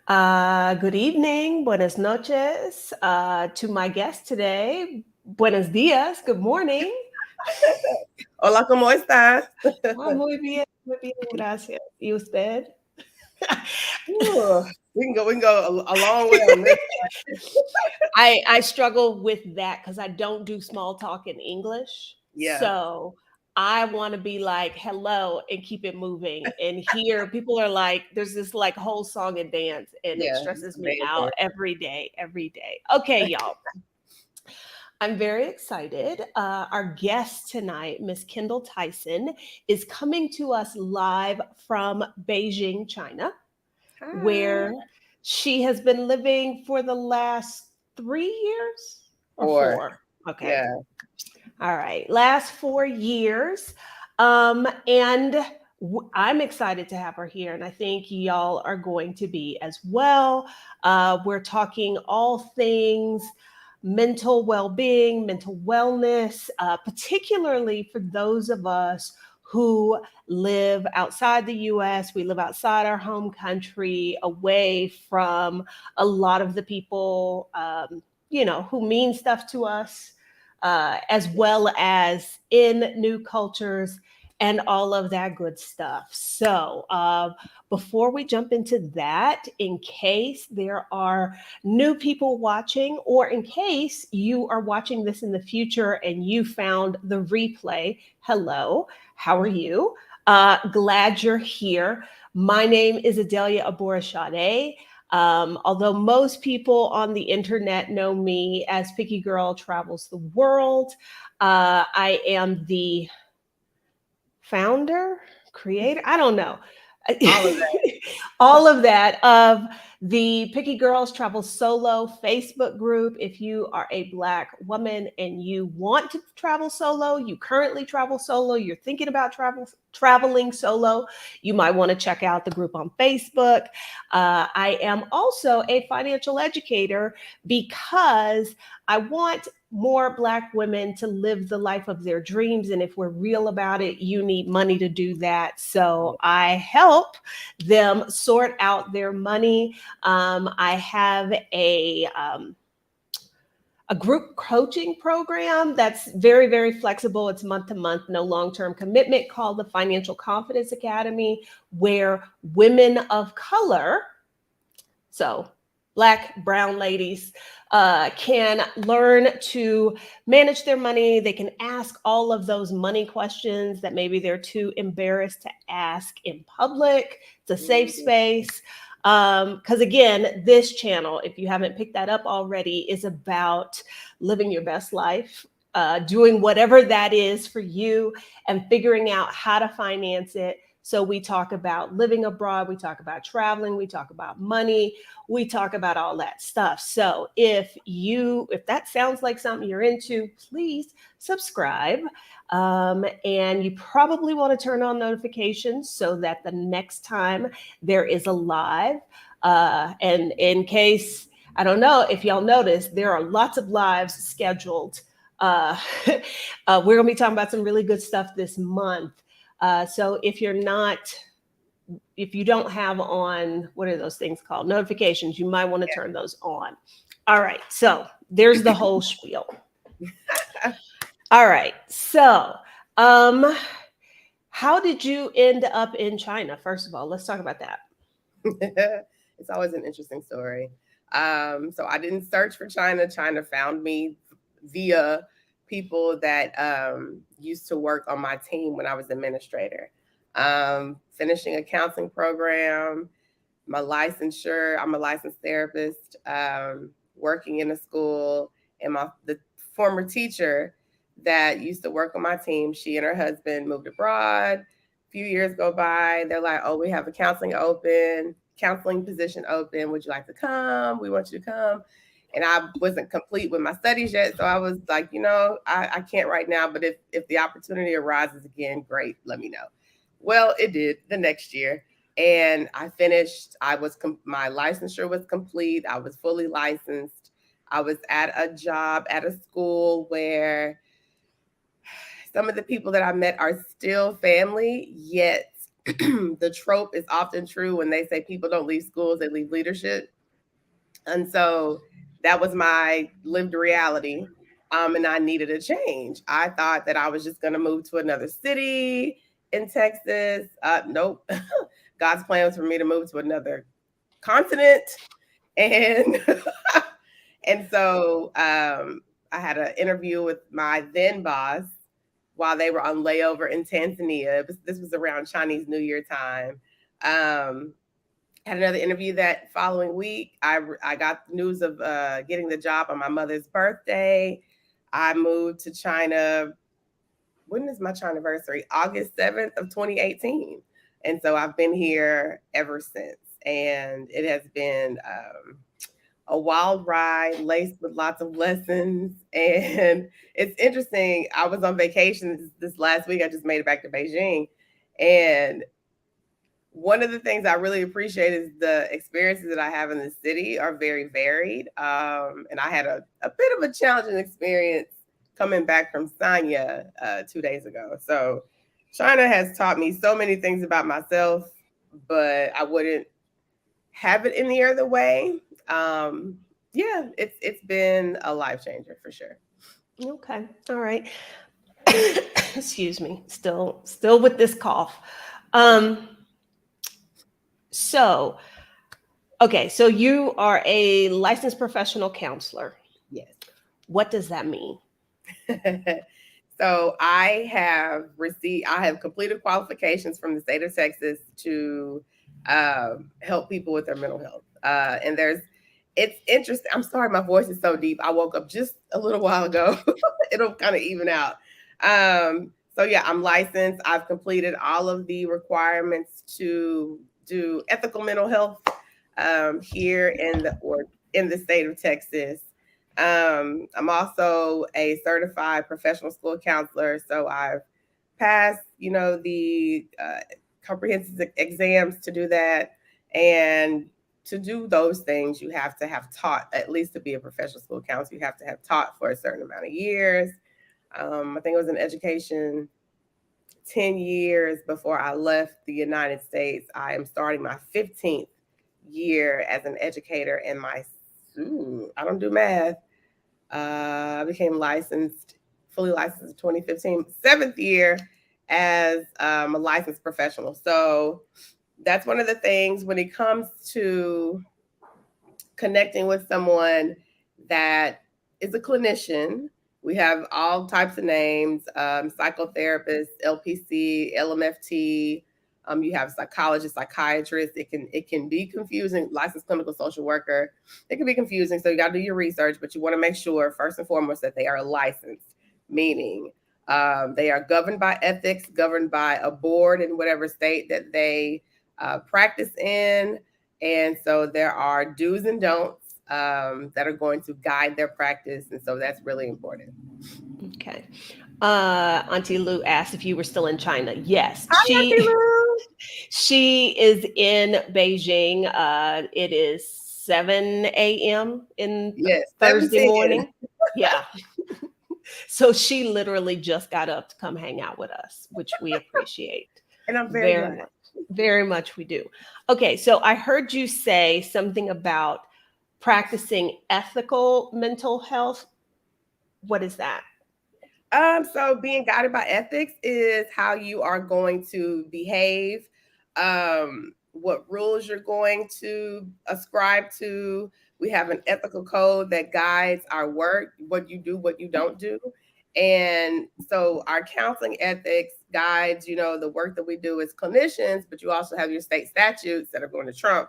Good evening, buenas noches. To my guest today, buenos dias, good morning. Hola, ¿cómo estás? Muy bien, gracias. ¿Y usted? Ooh, we can go a long way on this. I struggle with that because I don't do small talk in English. Yeah, So I want to be like hello and keep it moving. And here people are like, there's this like whole song and dance, and it yeah, stresses some me out dancing. every day, every day. Okay, y'all. I'm very excited. Our guest tonight, Miss Kindal Tyson, is coming to us live from Beijing, China, Hi. where she has been living for the last 3 years or Or, four. Okay. yeah, All right. Last 4 years. And I'm excited to have her here, and I think y'all are going to be as well. We're talking all things mental well being, mental wellness, particularly for those of us who live outside the US. We live outside our home country, away from a lot of the people, who mean stuff to us, as well as in new cultures and all of that good stuff. So, before we jump into that, in case there are new people watching, or in case you are watching this in the future and you found the replay, hello, how are you? Glad you're here. My name is Adelia Aborishade. Although most people on the internet know me as Picky Girl Travels the World, I am the founder, creator, I don't know. all of that. All of that of the Picky Girls Travel Solo Facebook group. If you are a Black woman and you want to travel solo, you currently travel solo, you're thinking about traveling solo, you might want to check out the group on Facebook. I am also a financial educator because I want more Black women to live the life of their dreams. And if we're real about it, you need money to do that. So I help them sort out their money. I have a group coaching program that's very, very flexible. It's month to month, no long term commitment, called the Financial Confidence Academy, where women of color, so Black, brown ladies, can learn to manage their money. They can ask all of those money questions that maybe they're too embarrassed to ask in public. It's a safe Mhm. space. Because again, this channel, if you haven't picked that up already, is about living your best life, doing whatever that is for you, and figuring out how to finance it. So we talk about living abroad, we talk about traveling, we talk about money, we talk about all that stuff. So if that sounds like something you're into, please subscribe. And you probably want to turn on notifications so that the next time there is a live, and in case, I don't know if y'all noticed, there are lots of lives scheduled. Uh, we're going to be talking about some really good stuff this month. So if you don't have on, what are those things called? Notifications, you might want to turn those on. All right. So there's the whole spiel. All right. So, um, how did you end up in China? First of all, let's talk about that. It's always an interesting story. So I didn't search for China. China found me via people that used to work on my team when I was administrator. Finishing a counseling program, my licensure. I'm a licensed therapist, working in a school, and the former teacher that used to work on my team, she and her husband moved abroad. A few years go by, they're like, "Oh, we have a counseling position open. Would you like to come? We want you to come." And I wasn't complete with my studies yet, so I was like, I can't right now, but if the opportunity arises again, great, let me know. Well, it did the next year, and I finished. My licensure was complete. I was fully licensed. I was at a job at a school where some of the people that I met are still family, yet the trope is often true when they say people don't leave schools, they leave leadership. And so that was my lived reality. And I needed a change. I thought that I was just going to move to another city in Texas. Nope. God's plan was for me to move to another continent. And and so I had an interview with my then boss while they were on layover in Tanzania. This was around Chinese New Year time. Had another interview that following week. I got news of getting the job on my mother's birthday. I moved to China. When is my China anniversary? August 7th of 2018. And so I've been here ever since. And it has been a wild ride laced with lots of lessons. And it's interesting. I was on vacation this last week. I just made it back to Beijing. And one of the things I really appreciate is the experiences that I have in the city are very varied. And I had a bit of a challenging experience coming back from Sanya 2 days ago. So China has taught me so many things about myself, but I wouldn't have it any other way. Yeah, it's been a life changer for sure. Okay. All right. Excuse me. Still with this cough. So, okay, so you are a licensed professional counselor. Yes. What does that mean? So I have completed qualifications from the state of Texas to help people with their mental health. And it's interesting. I'm sorry, my voice is so deep. I woke up just a little while ago. It'll kind of even out. So yeah, I'm licensed. I've completed all of the requirements to do ethical mental health here in the state of Texas. I'm also a certified professional school counselor, so I've passed, the comprehensive exams to do that. And to do those things, you have to have taught, at least to be a professional school counselor, you have to have taught for a certain amount of years. I think it was in education 10 years before I left the United States. I am starting my 15th year as an educator, and I don't do math. I became fully licensed in 2015, 7th year as a licensed professional. So that's one of the things when it comes to connecting with someone that is a clinician. We have all types of names, psychotherapists, LPC, LMFT. You have psychologists, psychiatrists. It can be confusing. Licensed clinical social worker. It can be confusing. So you got to do your research, but you want to make sure first and foremost that they are licensed, meaning they are governed by ethics, governed by a board in whatever state that they practice in. And so there are do's and don'ts that are going to guide their practice. And so that's really important. Okay. Auntie Lou asked if you were still in China. Yes, Hi, Auntie Lou. she is in Beijing. It is 7 a.m. in Thursday morning. Yeah. So she literally just got up to come hang out with us, which we appreciate. And I'm very glad. Very much we do. Okay, so I heard you say something about practicing ethical mental health. What is that? So being guided by ethics is how you are going to behave, what rules you're going to ascribe to. We have an ethical code that guides our work, what you do, what you don't do. And so our counseling ethics guides, the work that we do as clinicians, but you also have your state statutes that are going to trump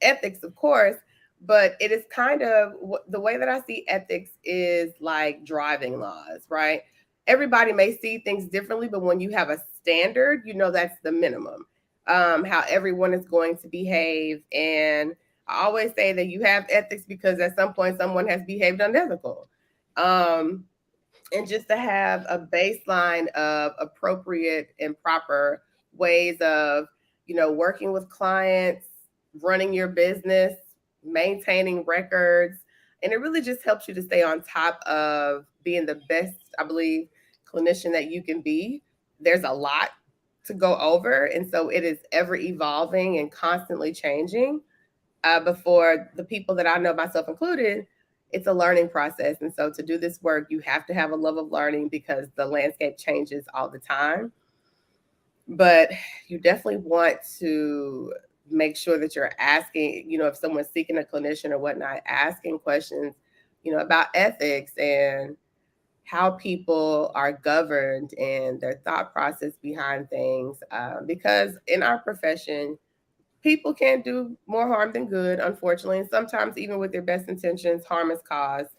ethics, of course. But it is kind of the way that I see ethics is like driving laws, right? Everybody may see things differently, but when you have a standard, that's the minimum, how everyone is going to behave. And I always say that you have ethics because at some point someone has behaved unethical. And just to have a baseline of appropriate and proper ways of, working with clients, running your business, maintaining records. And it really just helps you to stay on top of being the best, I believe, clinician that you can be. There's a lot to go over. And so it is ever evolving and constantly changing. Before the people that I know, myself included, it's a learning process. And so to do this work, you have to have a love of learning because the landscape changes all the time. But you definitely want to make sure that you're asking, if someone's seeking a clinician or whatnot, asking questions, about ethics and how people are governed and their thought process behind things. Because in our profession, people can do more harm than good, unfortunately. And sometimes, even with their best intentions, harm is caused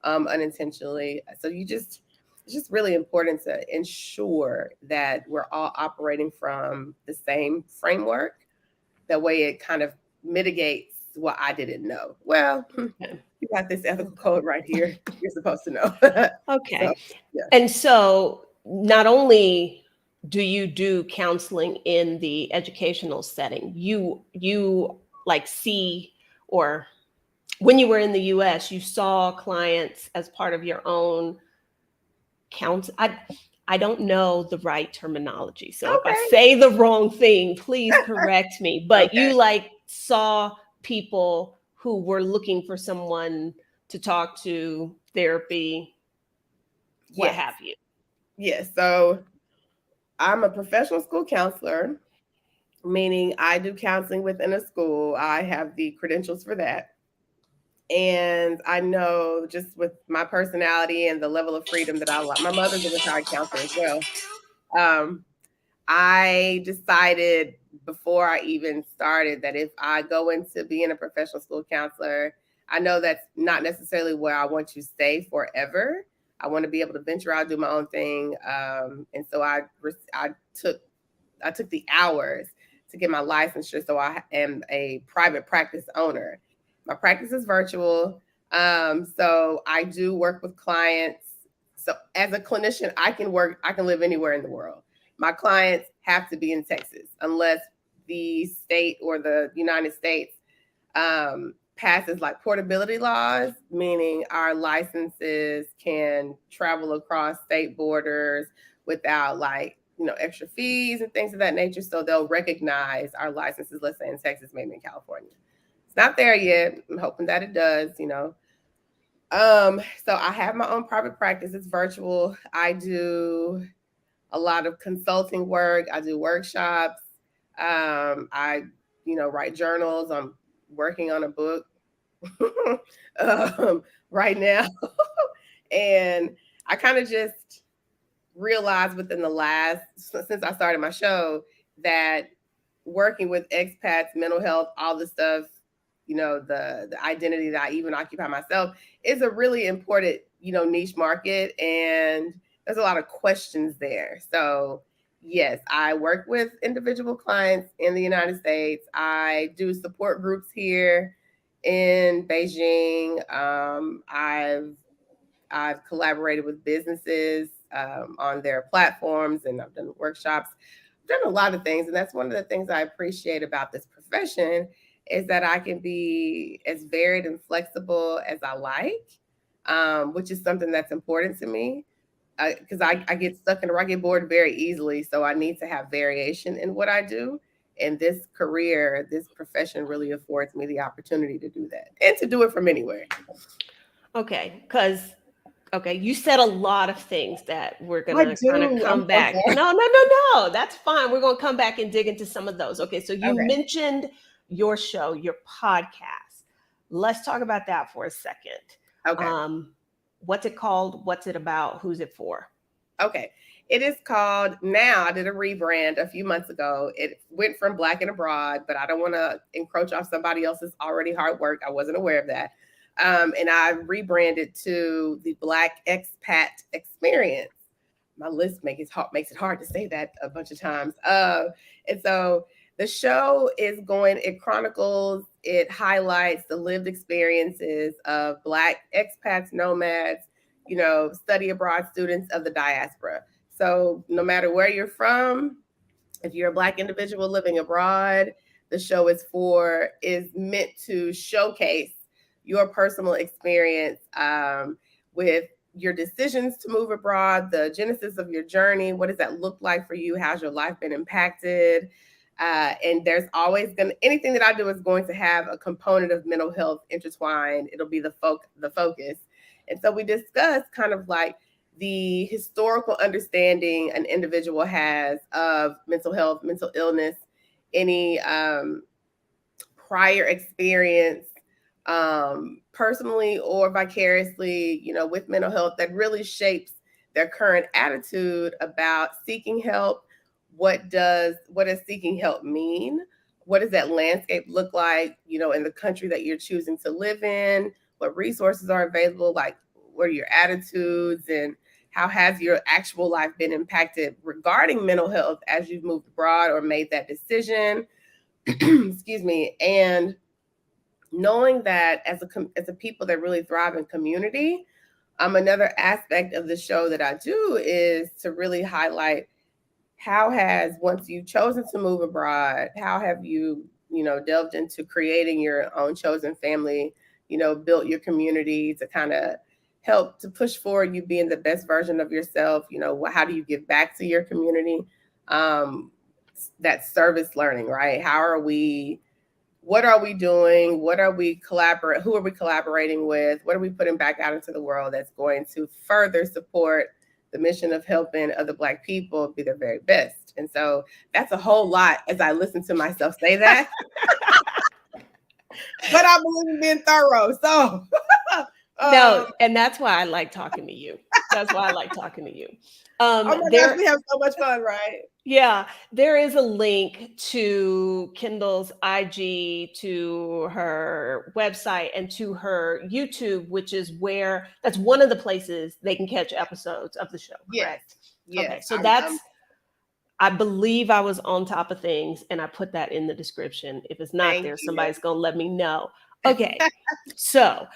unintentionally. So it's just really important to ensure that we're all operating from the same framework. That way it kind of mitigates what I didn't know. Well, you got this ethical code right here. You're supposed to know. Okay. So, yeah. And so not only do you do counseling in the educational setting, you like see, or when you were in the US, you saw clients as part of your own counsel. I don't know the right terminology. So if I Okay. say the wrong thing, please correct me. But Okay. you like saw people who were looking for someone to talk to, therapy, what Yes. have you. Yes. So I'm a professional school counselor, meaning I do counseling within a school. I have the credentials for that. And I know just with my personality and the level of freedom that I like, my mother's a retired counselor as well. Um, I decided before I even started that if I go into being a professional school counselor, I know that's not necessarily where I want to stay forever. I want to be able to venture out, do my own thing, and so I took I took the hours to get my licensure, so I am a private practice owner. My practice is virtual, so I do work with clients. So as a clinician, I can live anywhere in the world. My clients have to be in Texas unless the state or the United States passes like portability laws, meaning our licenses can travel across state borders without like, extra fees and things of that nature. So they'll recognize our licenses, let's say in Texas, maybe in California. It's not there yet. I'm hoping that it does. So I have my own private practice. It's virtual. I do a lot of consulting work. I do workshops. I, write journals. I'm working on a book right now. And I kind of just realized within the since I started my show, that working with expats, mental health, all the stuff, the identity that I even occupy myself is a really important, niche market. And there's a lot of questions there. So yes, I work with individual clients in the United States. I do support groups here in Beijing. I've collaborated with businesses on their platforms, and I've done workshops. I've done a lot of things, and that's one of the things I appreciate about this profession is that I can be as varied and flexible as I like, which is something that's important to me because I get stuck in a rut, I get bored very easily. So I need to have variation in what I do. And this career, this profession really affords me the opportunity to do that and to do it from anywhere. Okay, you said a lot of things that we're I gonna kind of do. I'm come so back. sorry. No, that's fine. We're gonna come back and dig into some of those. Okay, so you Okay. mentioned your show, your podcast. Let's talk about that for a second. Okay. What's it called? What's it about? Who's it for? Okay. It is called, now I did a rebrand a few months ago. It went from Black and Abroad, but I don't want to encroach off somebody else's already hard work. I wasn't aware of that. And I rebranded to the Black Expat Experience. My list makes it hard to say that a bunch of times. And so the show it chronicles, it highlights the lived experiences of Black expats, nomads, study abroad students of the diaspora. So no matter where you're from, if you're a Black individual living abroad, the show is meant to showcase your personal experience with your decisions to move abroad, the genesis of your journey. What does that look like for you? How's your life been impacted? And there's always anything that I do is going to have a component of mental health intertwined. It'll be the focus. And so we discuss kind of like the historical understanding an individual has of mental health, mental illness, any prior experience, personally or vicariously, with mental health that really shapes their current attitude about seeking help. What does seeking help mean? What does that landscape look like, in the country that you're choosing to live in? What resources are available? Like, what are your attitudes, and how has your actual life been impacted regarding mental health as you've moved abroad or made that decision? Excuse me. And knowing that as a people that really thrive in community, another aspect of the show that I do is to really highlight once you've chosen to move abroad, how have you, delved into creating your own chosen family, built your community to kind of help to push forward you being the best version of yourself. How do you give back to your community? That service learning, right? What are we doing? Who are we collaborating with? What are we putting back out into the world that's going to further support the mission of helping other Black people be their very best? And so that's a whole lot as I listen to myself say that. But I believe in being thorough. So no, and that's why I like talking to you. That's why I like talking to you. Oh my gosh, we have so much fun, right? Yeah, there is a link to Kindal's IG, to her website, and to her YouTube, which is that's one of the places they can catch episodes of the show, correct? Yes. Okay, so I believe I was on top of things, and I put that in the description. If it's not there, somebody's going to let me know. Okay, so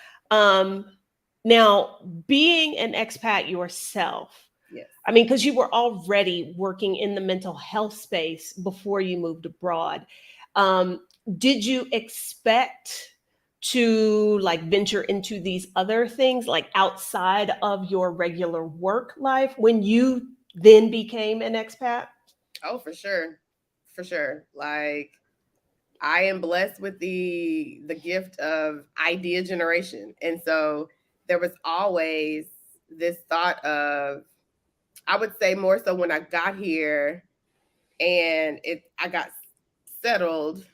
now being an expat yourself, yes. I mean, because you were already working in the mental health space before you moved abroad. Did you expect to venture into these other things outside of your regular work life when you then became an expat? Oh, for sure. For sure. I am blessed with the gift of idea generation. And so there was always this thought of, I would say more so when I got here and I got settled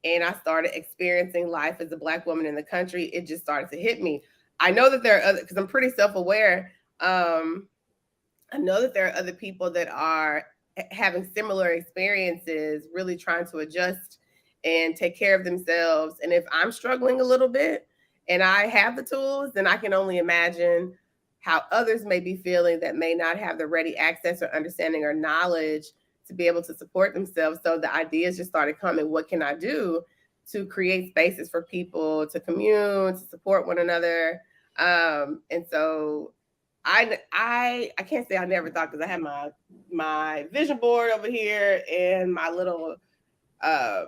and I started experiencing life as a Black woman in the country, it just started to hit me. I know that there are other, because I'm pretty self-aware. I know that there are other people that are having similar experiences, really trying to adjust and take care of themselves. And if I'm struggling a little bit and I have the tools, then I can only imagine how others may be feeling that may not have the ready access or understanding or knowledge to be able to support themselves. So the ideas just started coming. What can I do to create spaces for people to commune, to support one another? And so I can't say I never thought, because I had my vision board over here and my little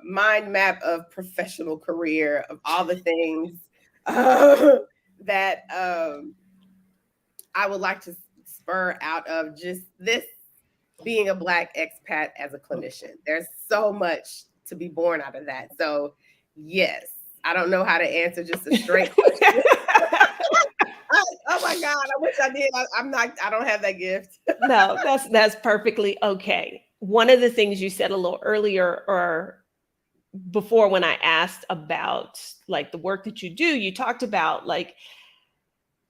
mind map of professional career of all the things that I would like to spur out of just this being a Black expat as a clinician. There's so much to be born out of that. So yes, I don't know how to answer just a straight question. Oh my God, I wish I did. I don't have that gift. No, that's perfectly okay. One of the things you said a little earlier or before when I asked about the work that you do, you talked about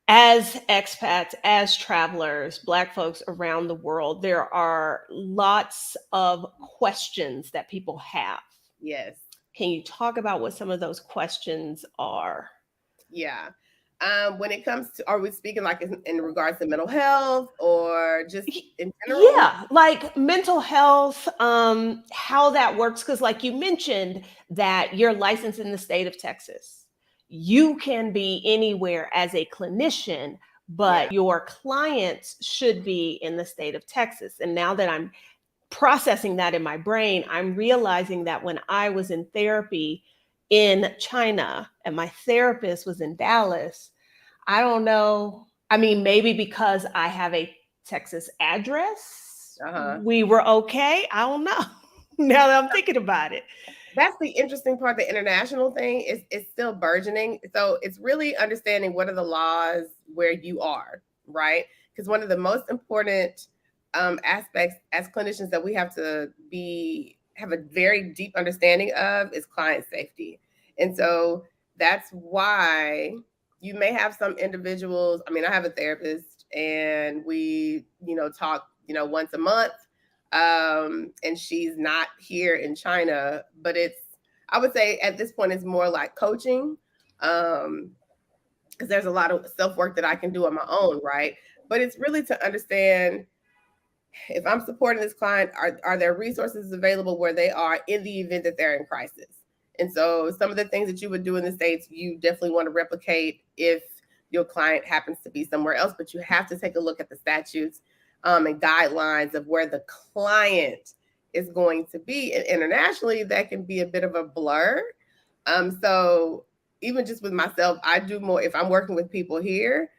as expats, as travelers, Black folks around the world, there are lots of questions that people have. Yes. Can you talk about what some of those questions are? Yeah. When it comes to, are we speaking in regards to mental health or just in general? Yeah, mental health, how that works. Because you mentioned that you're licensed in the state of Texas. You can be anywhere as a clinician, but your clients should be in the state of Texas. And now that I'm processing that in my brain, I'm realizing that when I was in therapy in China and my therapist was in Dallas, I don't know I mean, maybe because I have a Texas address, Uh-huh. we were okay. I don't know. Now that I'm thinking about it. That's the interesting part. The international thing is it's still burgeoning. So it's really understanding what are the laws where you are, right? Because one of the most important aspects as clinicians that we have to have a very deep understanding of is client safety. And so that's why you may have some individuals. I mean, I have a therapist and we, talk, once a month, and she's not here in China, but I would say at this point it's more like coaching, because there's a lot of self work that I can do on my own, right? But it's really to understand if I'm supporting this client, are there resources available where they are in the event that they're in crisis? And so some of the things that you would do in the States, you definitely want to replicate if your client happens to be somewhere else, but you have to take a look at the statutes and guidelines of where the client is going to be. And internationally, that can be a bit of a blur. So even just with myself, I do more if I'm working with people here,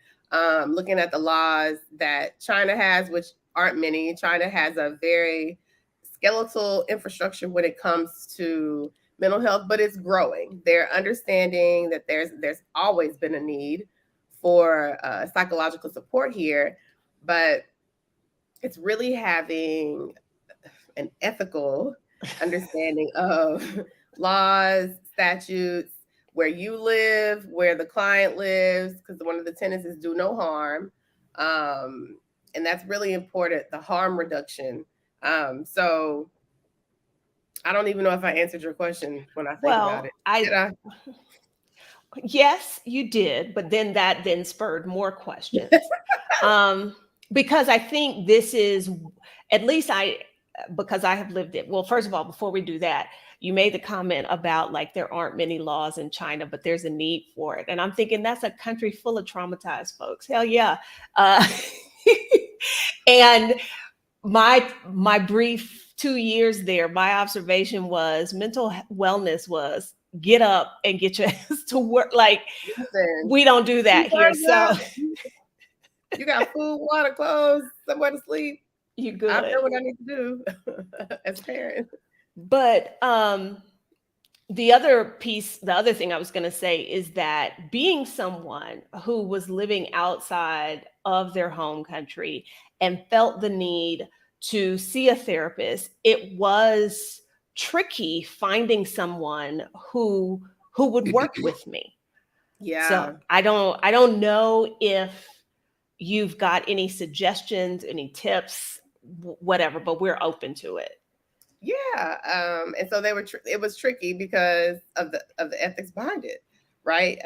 looking at the laws that China has, which aren't many. China has a very skeletal infrastructure when it comes to mental health, but it's growing. They're understanding that there's always been a need for psychological support here, but it's really having an ethical understanding of laws, statutes, where you live, where the client lives, because one of the tenets is do no harm. And that's really important, the harm reduction. So I don't even know if I answered your question when I think about Well, it. Did I? yes, you did, but then that then spurred more questions. Um, because I think this is, at least because I have lived it. Well, first of all, before we do that, you made the comment about like there aren't many laws in China, but there's a need for it. And I'm thinking that's a country full of traumatized folks. Hell yeah. Uh, and my brief 2 years there, my observation was mental wellness was get up and get your ass to work. Like Listen, we don't do that you here. turned So up. You got food, water, clothes, somewhere to sleep. you I've good. done what I need to do as a parent. But the other thing I was going to say is that being someone who was living outside of their home country and felt the need to see a therapist, it was tricky finding someone who would work with me. So Yeah. I don't know if you've got any suggestions, any tips, whatever, but we're open to it. Yeah, and so it was tricky because of the ethics behind it, right?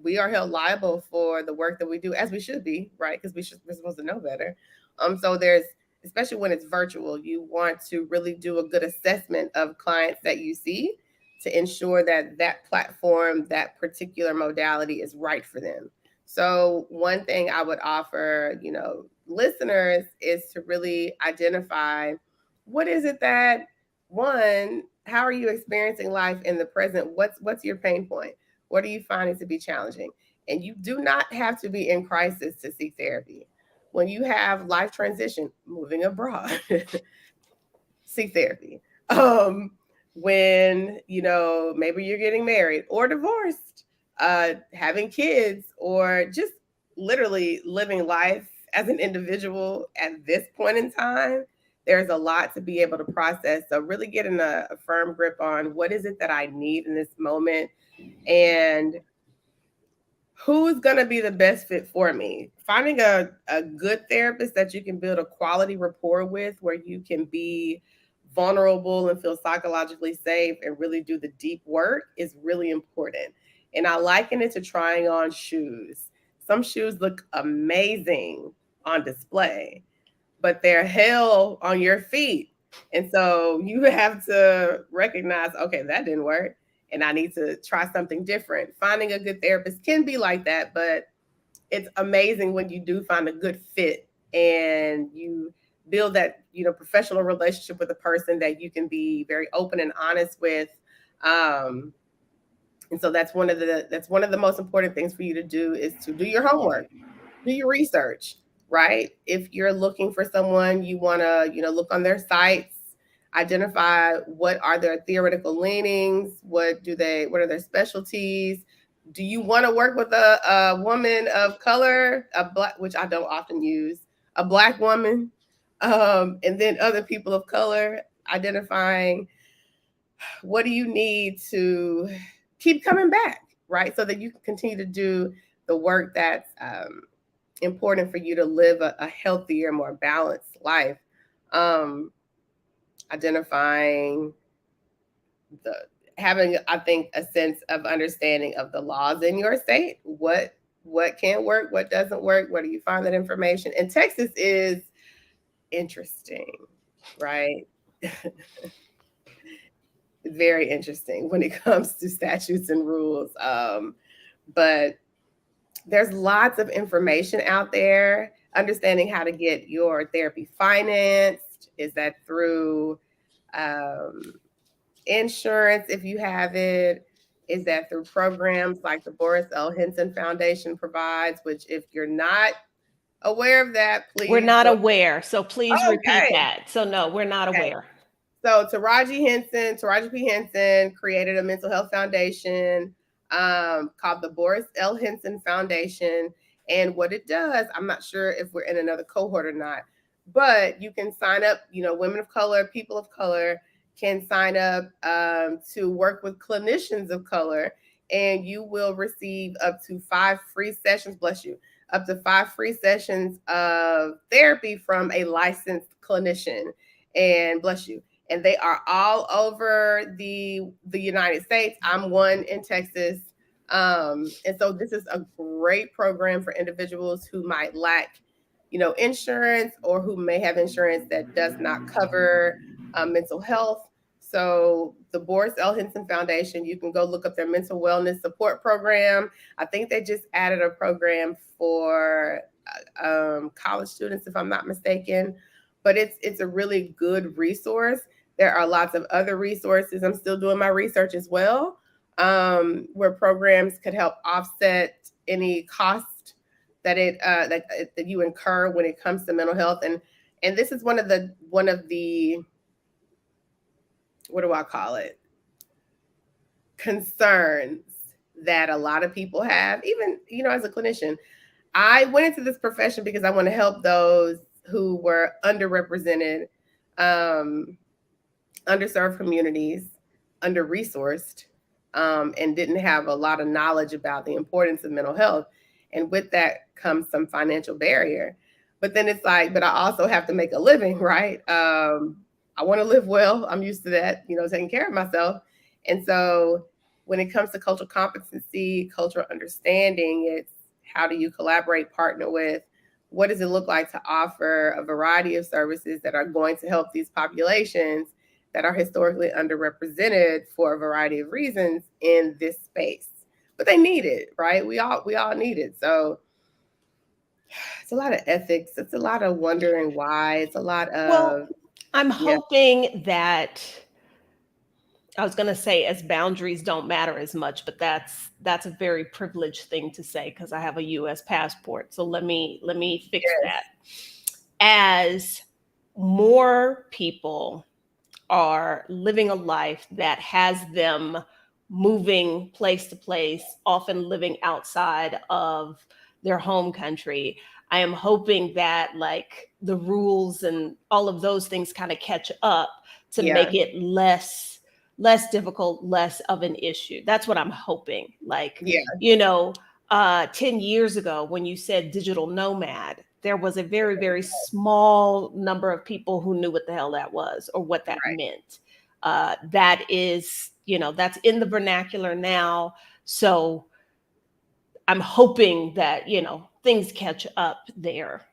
We are held liable for the work that we do, as we should be, right? Because we're supposed to know better. So there's, especially when it's virtual, you want to really do a good assessment of clients that you see to ensure that that platform, that particular modality is right for them. So one thing I would offer, listeners is to really identify what is it that, one, how are you experiencing life in the present? What's your pain point? What are you finding to be challenging? And you do not have to be in crisis to seek therapy. When you have life transition, moving abroad, seek therapy. When maybe you're getting married or divorced, having kids, or just literally living life as an individual at this point in time, there's a lot to be able to process. So really getting a firm grip on what is it that I need in this moment, and who's going to be the best fit for me. Finding a good therapist that you can build a quality rapport with, where you can be vulnerable and feel psychologically safe and really do the deep work, is really important. And I liken it to trying on shoes. Some shoes look amazing on display, but they're hell on your feet. And so you have to recognize, okay, that didn't work, and I need to try something different. Finding a good therapist can be like that, but it's amazing when you do find a good fit and you build that, professional relationship with a person that you can be very open and honest with. And so that's one of the most important things for you to do, is to do your homework. do your research, right? If you're looking for someone, you want to, look on their sites, identify what are their theoretical leanings, what are their specialties. Do you want to work with a woman of color, a black, which I don't often use, a black woman, and then other people of color, identifying what do you need to keep coming back, right? So that you can continue to do the work that's important for you to live a healthier, more balanced life. Identifying the having, I think, a sense of understanding of the laws in your state. What can work, what doesn't work, where do you find that information? And Texas is interesting, right? Very interesting when it comes to statutes and rules. But there's lots of information out there. Understanding how to get your therapy financed. Is that through insurance if you have it? Is that through programs like the Boris L. Henson Foundation provides, which if you're not aware of that, please. We're not aware. So please repeat Okay. that. So no, we're not aware. So Taraji P. Henson created a mental health foundation called the Boris L. Henson Foundation. And what it does, I'm not sure if we're in another cohort or not, but you can sign up, women of color, people of color can sign up to work with clinicians of color, and you will receive up to 5 free sessions, bless you, up to 5 free sessions of therapy from a licensed clinician, and bless you. And they are all over the United States. I'm one in Texas. And so this is a great program for individuals who might lack, insurance, or who may have insurance that does not cover mental health. So the Boris L. Henson Foundation, you can go look up their mental wellness support program. I think they just added a program for college students, if I'm not mistaken. But it's a really good resource. There are lots of other resources. I'm still doing my research as well, where programs could help offset any cost that that you incur when it comes to mental health. And this is one of the what do I call it? Concerns that a lot of people have, even, as a clinician. I went into this profession because I want to help those who were underrepresented, underserved communities, under-resourced, and didn't have a lot of knowledge about the importance of mental health. And with that comes some financial barrier. But then it's like, but I also have to make a living, right? I want to live well. I'm used to that, taking care of myself. And so when it comes to cultural competency, cultural understanding, it's how do you collaborate, partner with? What does it look like to offer a variety of services that are going to help these populations that are historically underrepresented for a variety of reasons in this space? But they need it, right? We all need it. So it's a lot of ethics. It's a lot of wondering why. It's a lot of... Well, I'm hoping that, I was going to say, as boundaries don't matter as much, but that's a very privileged thing to say because I have a U.S. passport. So let me fix that. As more people are living a life that has them moving place to place, often living outside of their home country, I am hoping that like the rules and all of those things kind of catch up to make it less difficult, less of an issue. That's what I'm hoping. Like, 10 years ago, when you said digital nomad, there was a very, very small number of people who knew what the hell that was or what that meant. That is, that's in the vernacular now. So I'm hoping that, things catch up there.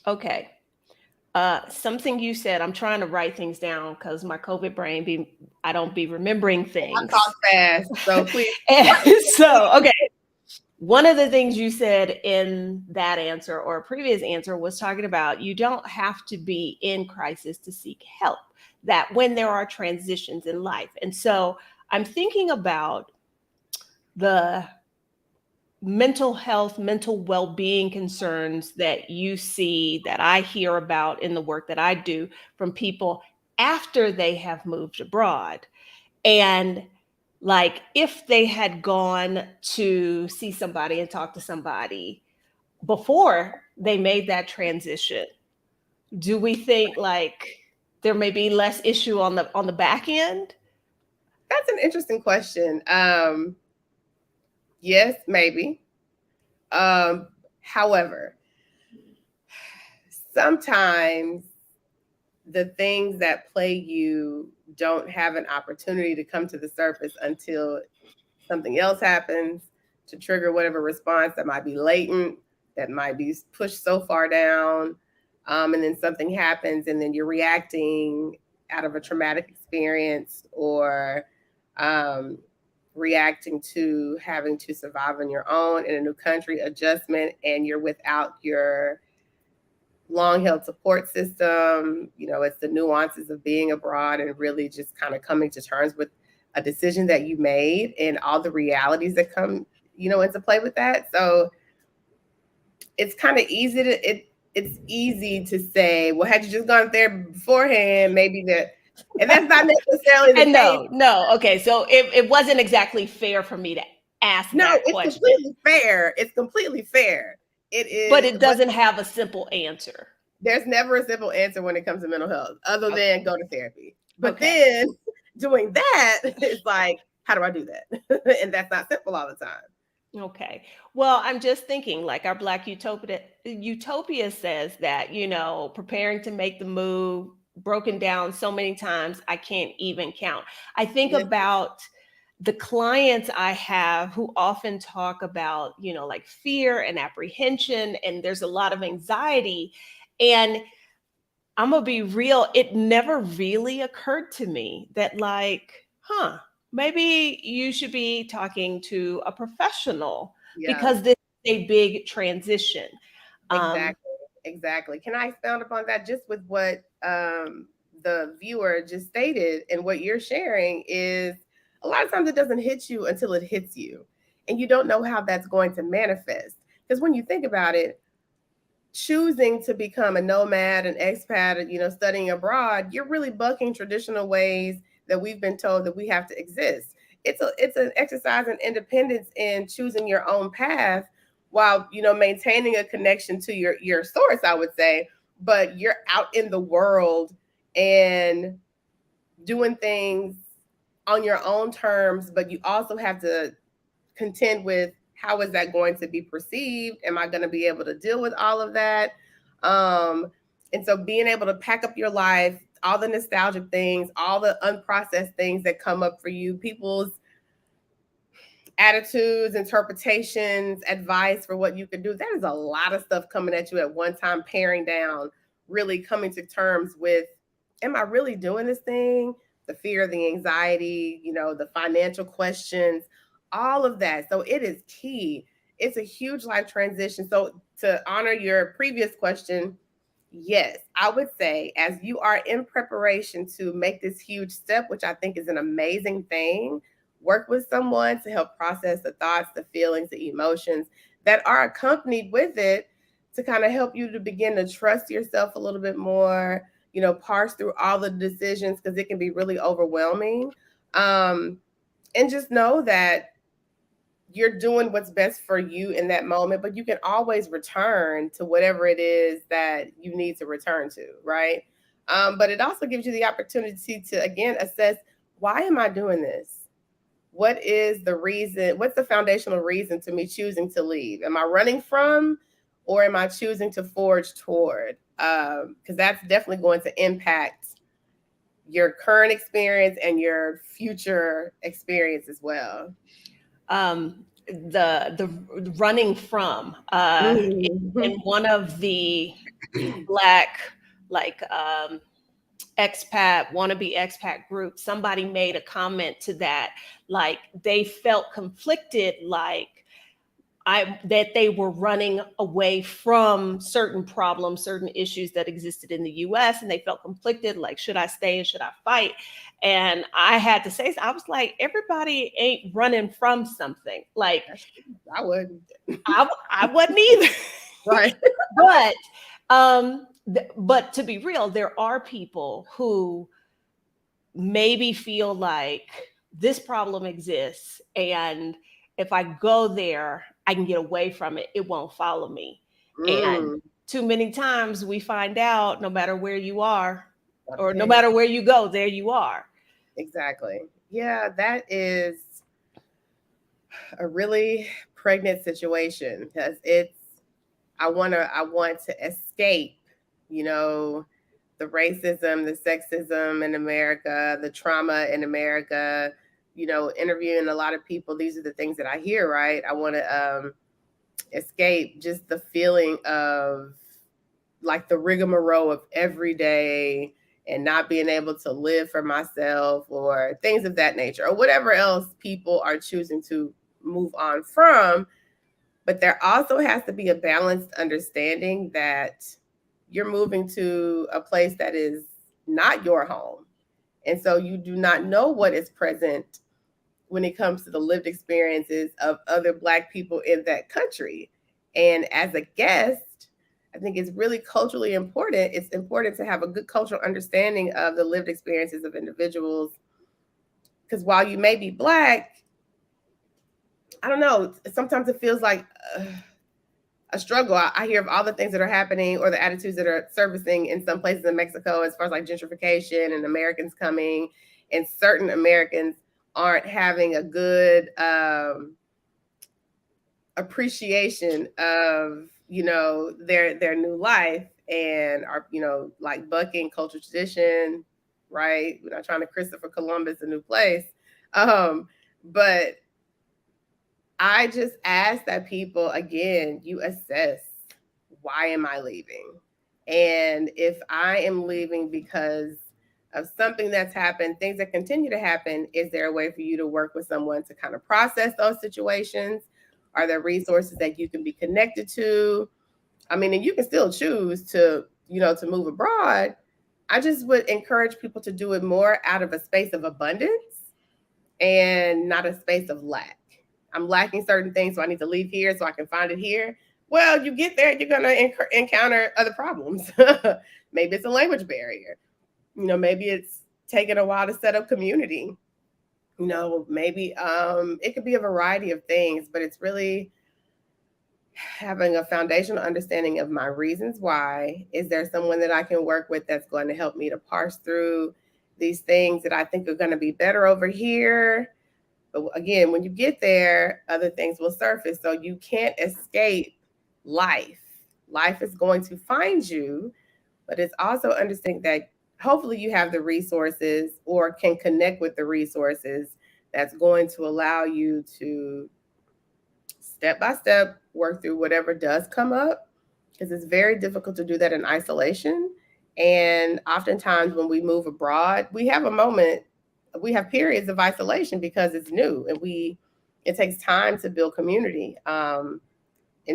Okay. Something you said, I'm trying to write things down because my COVID brain I don't be remembering things. I talk fast, so please. Okay. One of the things you said in that answer or a previous answer was talking about you don't have to be in crisis to seek help, that when there are transitions in life. And so I'm thinking about the mental health, mental well-being concerns that you see, that I hear about in the work that I do from people after they have moved abroad. And like if they had gone to see somebody and talk to somebody before they made that transition, do we think like there may be less issue on the back end? That's an interesting question. Yes, maybe. However, sometimes the things that plague you don't have an opportunity to come to the surface until something else happens to trigger whatever response that might be latent, that might be pushed so far down. And then something happens, and then you're reacting out of a traumatic experience, or um, reacting to having to survive on your own in a new country, adjustment, and you're without your long held support system. It's the nuances of being abroad and really just kind of coming to terms with a decision that you made and all the realities that come, into play with that. So it's kind of easy it's easy to say, well, had you just gone there beforehand, maybe that, and that's not necessarily the And case. no. Okay. So it wasn't exactly fair for me to ask No, that it's question, completely fair. It's completely fair. It but is, it but doesn't have a simple answer. there's never a simple answer when it comes to mental health other than go to therapy. But Okay. then doing that is like, how do I do that? And that's not simple all the time. Okay. Well, I'm just thinking like our Black Utopia says that, preparing to make the move, broken down so many times, I can't even count. I think Yeah. about the clients I have who often talk about, like fear and apprehension, and there's a lot of anxiety. And I'm gonna be real, it never really occurred to me that like, maybe you should be talking to a professional Yeah, because this is a big transition. Um, exactly. Can I expound upon that just with what the viewer just stated, and what you're sharing is a lot of times it doesn't hit you until it hits you, and you don't know how that's going to manifest. Because when you think about it, choosing to become a nomad, an expat, studying abroad, you're really bucking traditional ways that we've been told that we have to exist. It's an exercise in independence and choosing your own path, while maintaining a connection to your source, I would say. But you're out in the world and doing things on your own terms, but you also have to contend with, how is that going to be perceived? Am I going to be able to deal with all of that? Um, and so being able to pack up your life, all the nostalgic things, all the unprocessed things that come up for you, people's attitudes, interpretations, advice for what you can do. That is a lot of stuff coming at you at one time, paring down, really coming to terms with, am I really doing this thing? The fear, the anxiety, the financial questions, all of that. So it is key. It's a huge life transition. So to honor your previous question, yes, I would say as you are in preparation to make this huge step, which I think is an amazing thing, work with someone to help process the thoughts, the feelings, the emotions that are accompanied with it, to kind of help you to begin to trust yourself a little bit more, parse through all the decisions, because it can be really overwhelming. And just know that you're doing what's best for you in that moment, but you can always return to whatever it is that you need to return to, right? But it also gives you the opportunity to, again, assess, why am I doing this? What is the reason? What's the foundational reason to me choosing to leave? Am I running from, or am I choosing to forge toward? Because that's definitely going to impact your current experience and your future experience as well. the running from in Mhm. one of the Black like wannabe expat groups, somebody made a comment to that, like they felt conflicted, like that they were running away from certain problems, certain issues that existed in the US, and they felt conflicted, like, should I stay and should I fight? And I had to say, I was like, everybody ain't running from something. Like, I wouldn't. I wasn't either. Right. But to be real, there are people who maybe feel like this problem exists, and if I go there, I can get away from it. It won't follow me. And too many times we find out, no matter where you are, or no matter where you go, there you are. Exactly. Yeah, that is a really pregnant situation, because I want to escape, the racism, the sexism in America, the trauma in America, interviewing a lot of people. These are the things that I hear, right? I want to escape just the feeling of like the rigmarole of every day and not being able to live for myself, or things of that nature, or whatever else people are choosing to move on from. But there also has to be a balanced understanding that you're moving to a place that is not your home. And so you do not know what is present when it comes to the lived experiences of other Black people in that country. And as a guest, I think it's really culturally important. It's important to have a good cultural understanding of the lived experiences of individuals. Because while you may be Black, I don't know, sometimes it feels like a struggle. I hear of all the things that are happening, or the attitudes that are surfacing in some places in Mexico, as far as like gentrification and Americans coming, and certain Americans aren't having a good appreciation of, their new life, and are, like bucking cultural tradition, right? We're not trying to Christopher Columbus a new place. But I just ask that people, again, you assess, why am I leaving? And if I am leaving because of something that's happened, things that continue to happen, is there a way for you to work with someone to kind of process those situations? Are there resources that you can be connected to? I mean, and you can still choose to, to move abroad. I just would encourage people to do it more out of a space of abundance and not a space of lack. I'm lacking certain things, so I need to leave here so I can find it here. Well, you get there, you're going to encounter other problems. Maybe it's a language barrier. Maybe it's taking a while to set up community. Maybe it could be a variety of things, but it's really having a foundational understanding of my reasons why. Is there someone that I can work with that's going to help me to parse through these things that I think are going to be better over here? But again, when you get there, other things will surface. So you can't escape life. Life is going to find you, but it's also understanding that hopefully you have the resources, or can connect with the resources, that's going to allow you to step by step work through whatever does come up, because it's very difficult to do that in isolation. And oftentimes when we move abroad, we have periods of isolation because it's new, and it takes time to build community. And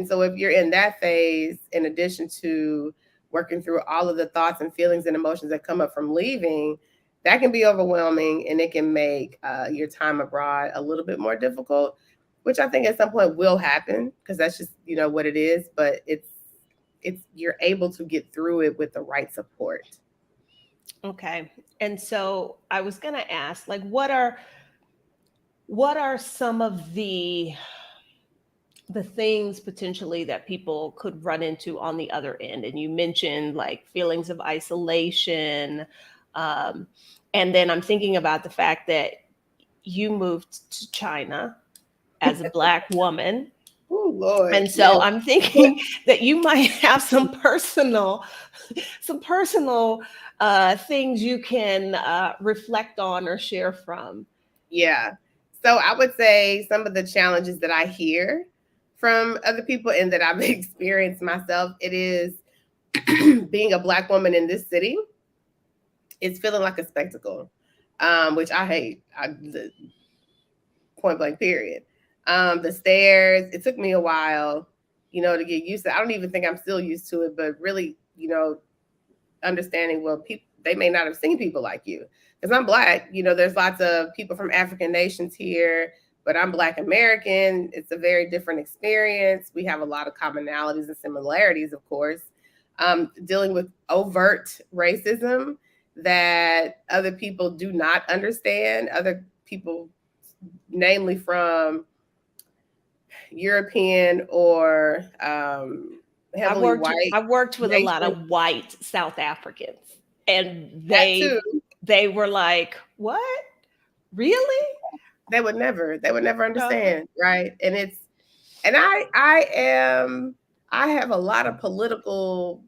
so if you're in that phase, in addition to working through all of the thoughts and feelings and emotions that come up from leaving, that can be overwhelming, and it can make your time abroad a little bit more difficult, which I think at some point will happen, because that's just, what it is. But it's you're able to get through it with the right support. Okay. And so I was going to ask, like, what are some of the things potentially that people could run into on the other end? And you mentioned like feelings of isolation. And then I'm thinking about the fact that you moved to China as a Black woman. Oh, Lord. And so I'm thinking that you might have some personal things you can reflect on or share from. Yeah. So I would say some of the challenges that I hear from other people and that I've experienced myself, it is being a Black woman in this city. It's feeling like a spectacle, which I hate. Point blank, period. The stairs, it took me a while, to get used to it. I don't even think I'm still used to it, but really, understanding, well, people, they may not have seen people like you. Because I'm Black, there's lots of people from African nations here, but I'm Black American. It's a very different experience. We have a lot of commonalities and similarities, of course. Dealing with overt racism that other people do not understand, other people, namely from European or heavily white. I worked with a lot nation. of white South Africans, and That too. they were like, "What? Really?" They would never Uh, understand, right? And I have a lot of political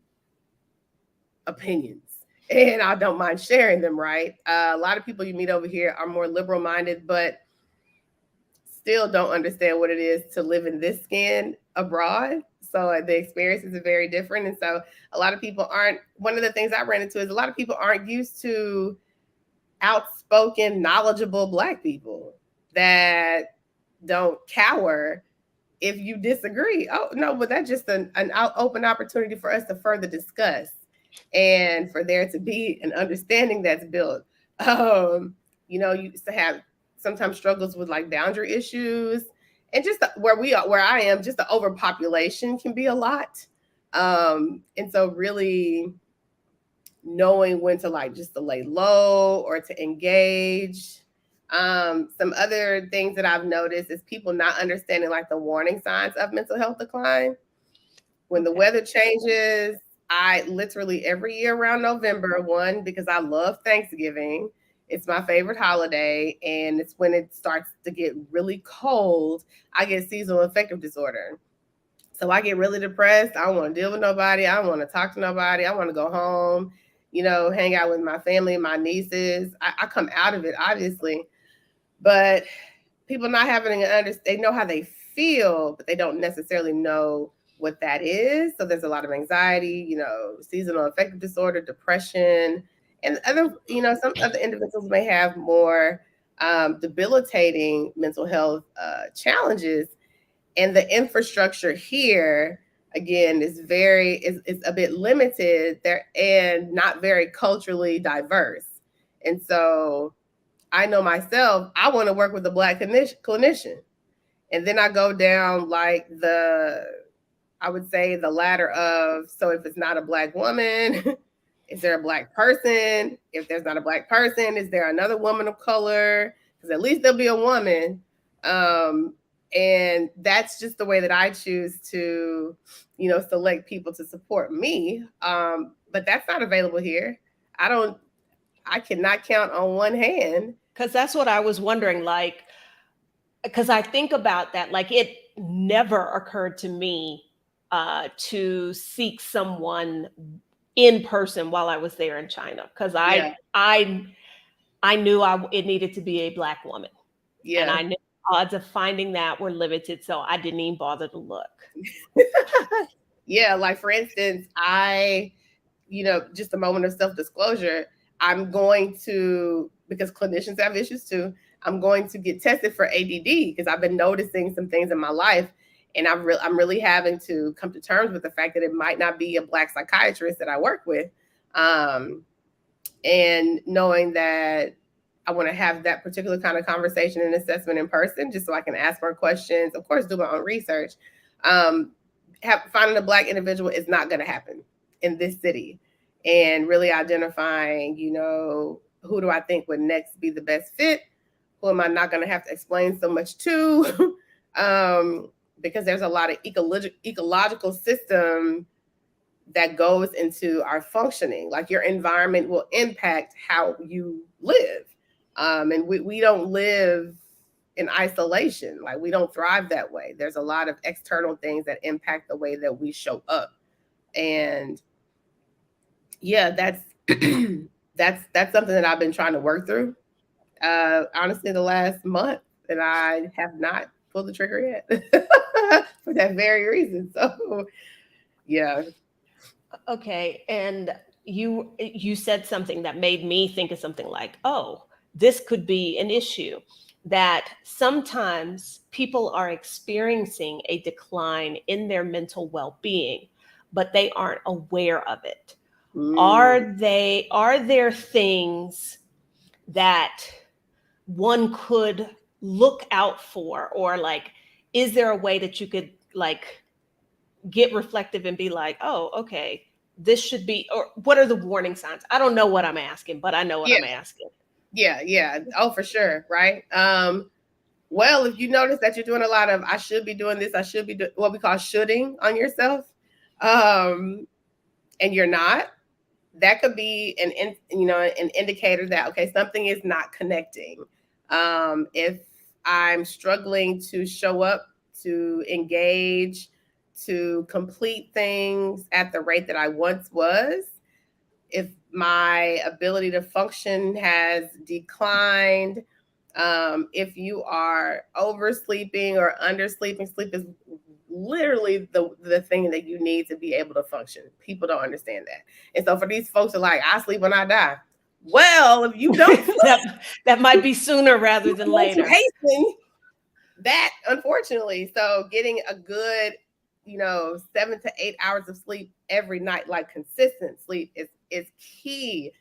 opinions, and I don't mind sharing them, right? A lot of people you meet over here are more liberal minded, but still don't understand what it is to live in this skin abroad. So the experiences are very different. And so a lot of people aren't, one of the things I ran into is a lot of people aren't used to outspoken, knowledgeable Black people that don't cower if you disagree. Oh, no, but that's just an open opportunity for us to further discuss and for there to be an understanding that's built. You used to have sometimes struggles with like boundary issues, and just where I am, just the overpopulation can be a lot. And so really knowing when to like just to lay low or to engage. Some other things that I've noticed is people not understanding like the warning signs of mental health decline. When the weather changes, I literally every year around November, one, because I love Thanksgiving. It's my favorite holiday. And it's when it starts to get really cold, I get seasonal affective disorder. So I get really depressed. I don't want to deal with nobody. I don't want to talk to nobody. I want to go home, hang out with my family and my nieces. I come out of it, obviously. But people not having an understand, they know how they feel, but they don't necessarily know what that is. So there's a lot of anxiety, seasonal affective disorder, depression, and other, some other individuals may have more debilitating mental health challenges. And the infrastructure here, again, is a bit limited there and not very culturally diverse. And so I know myself, I want to work with a Black clinician. And then I go down like I would say the ladder of, so if it's not a Black woman, is there a Black person? If there's not a Black person, is there another woman of color? Because at least there'll be a woman. And that's just the way that I choose to, select people to support me. But that's not available here. I cannot count on one hand. Because that's what I was wondering, like, because I think about that, like it never occurred to me to seek someone in person while I was there in China, because Yeah. I knew it needed to be a Black woman, and Yeah. I knew odds of finding that were limited, so I didn't even bother to look. Yeah, like for instance, just a moment of self-disclosure, I'm going to, because clinicians have issues too, I'm going to get tested for ADD because I've been noticing some things in my life, and I'm really having to come to terms with the fact that it might not be a Black psychiatrist that I work with, and knowing that I want to have that particular kind of conversation and assessment in person, just so I can ask more questions. Of course, do my own research. Finding a Black individual is not going to happen in this city, and really identifying, who do I think would next be the best fit? Who am I not going to have to explain so much to? Because there's a lot of ecological system that goes into our functioning. Like your environment will impact how you live. And we don't live in isolation. Like we don't thrive that way. There's a lot of external things that impact the way that we show up. And yeah, that's that's something that I've been trying to work through. Honestly, the last month, and I have not pulled the trigger yet for that very reason. So yeah. Okay, and you said something that made me think of something like, oh, this could be an issue. that sometimes people are experiencing a decline in their mental well-being, but they aren't aware of it. Mm. Are there things that one could look out for, or like, is there a way that you could like get reflective and be like, oh, okay, this should be, or what are the warning signs? I don't know what I'm asking, but I know what Yeah, I'm asking. yeah. Oh, for sure, right? Well, if you notice that you're doing a lot of I should be doing this, I should be doing what we call shoulding on yourself, and you're not, that could be an indicator that okay, something is not connecting. If I'm struggling to show up, to engage, to complete things at the rate that I once was, if my ability to function has declined, if you are oversleeping or undersleeping, sleep is literally the thing that you need to be able to function. People don't understand that. And so for these folks are like, I sleep when I die. Well, if you don't sleep, that might be sooner rather than later. hasten that, unfortunately. So getting a good, 7 to 8 hours of sleep every night, like consistent sleep, is key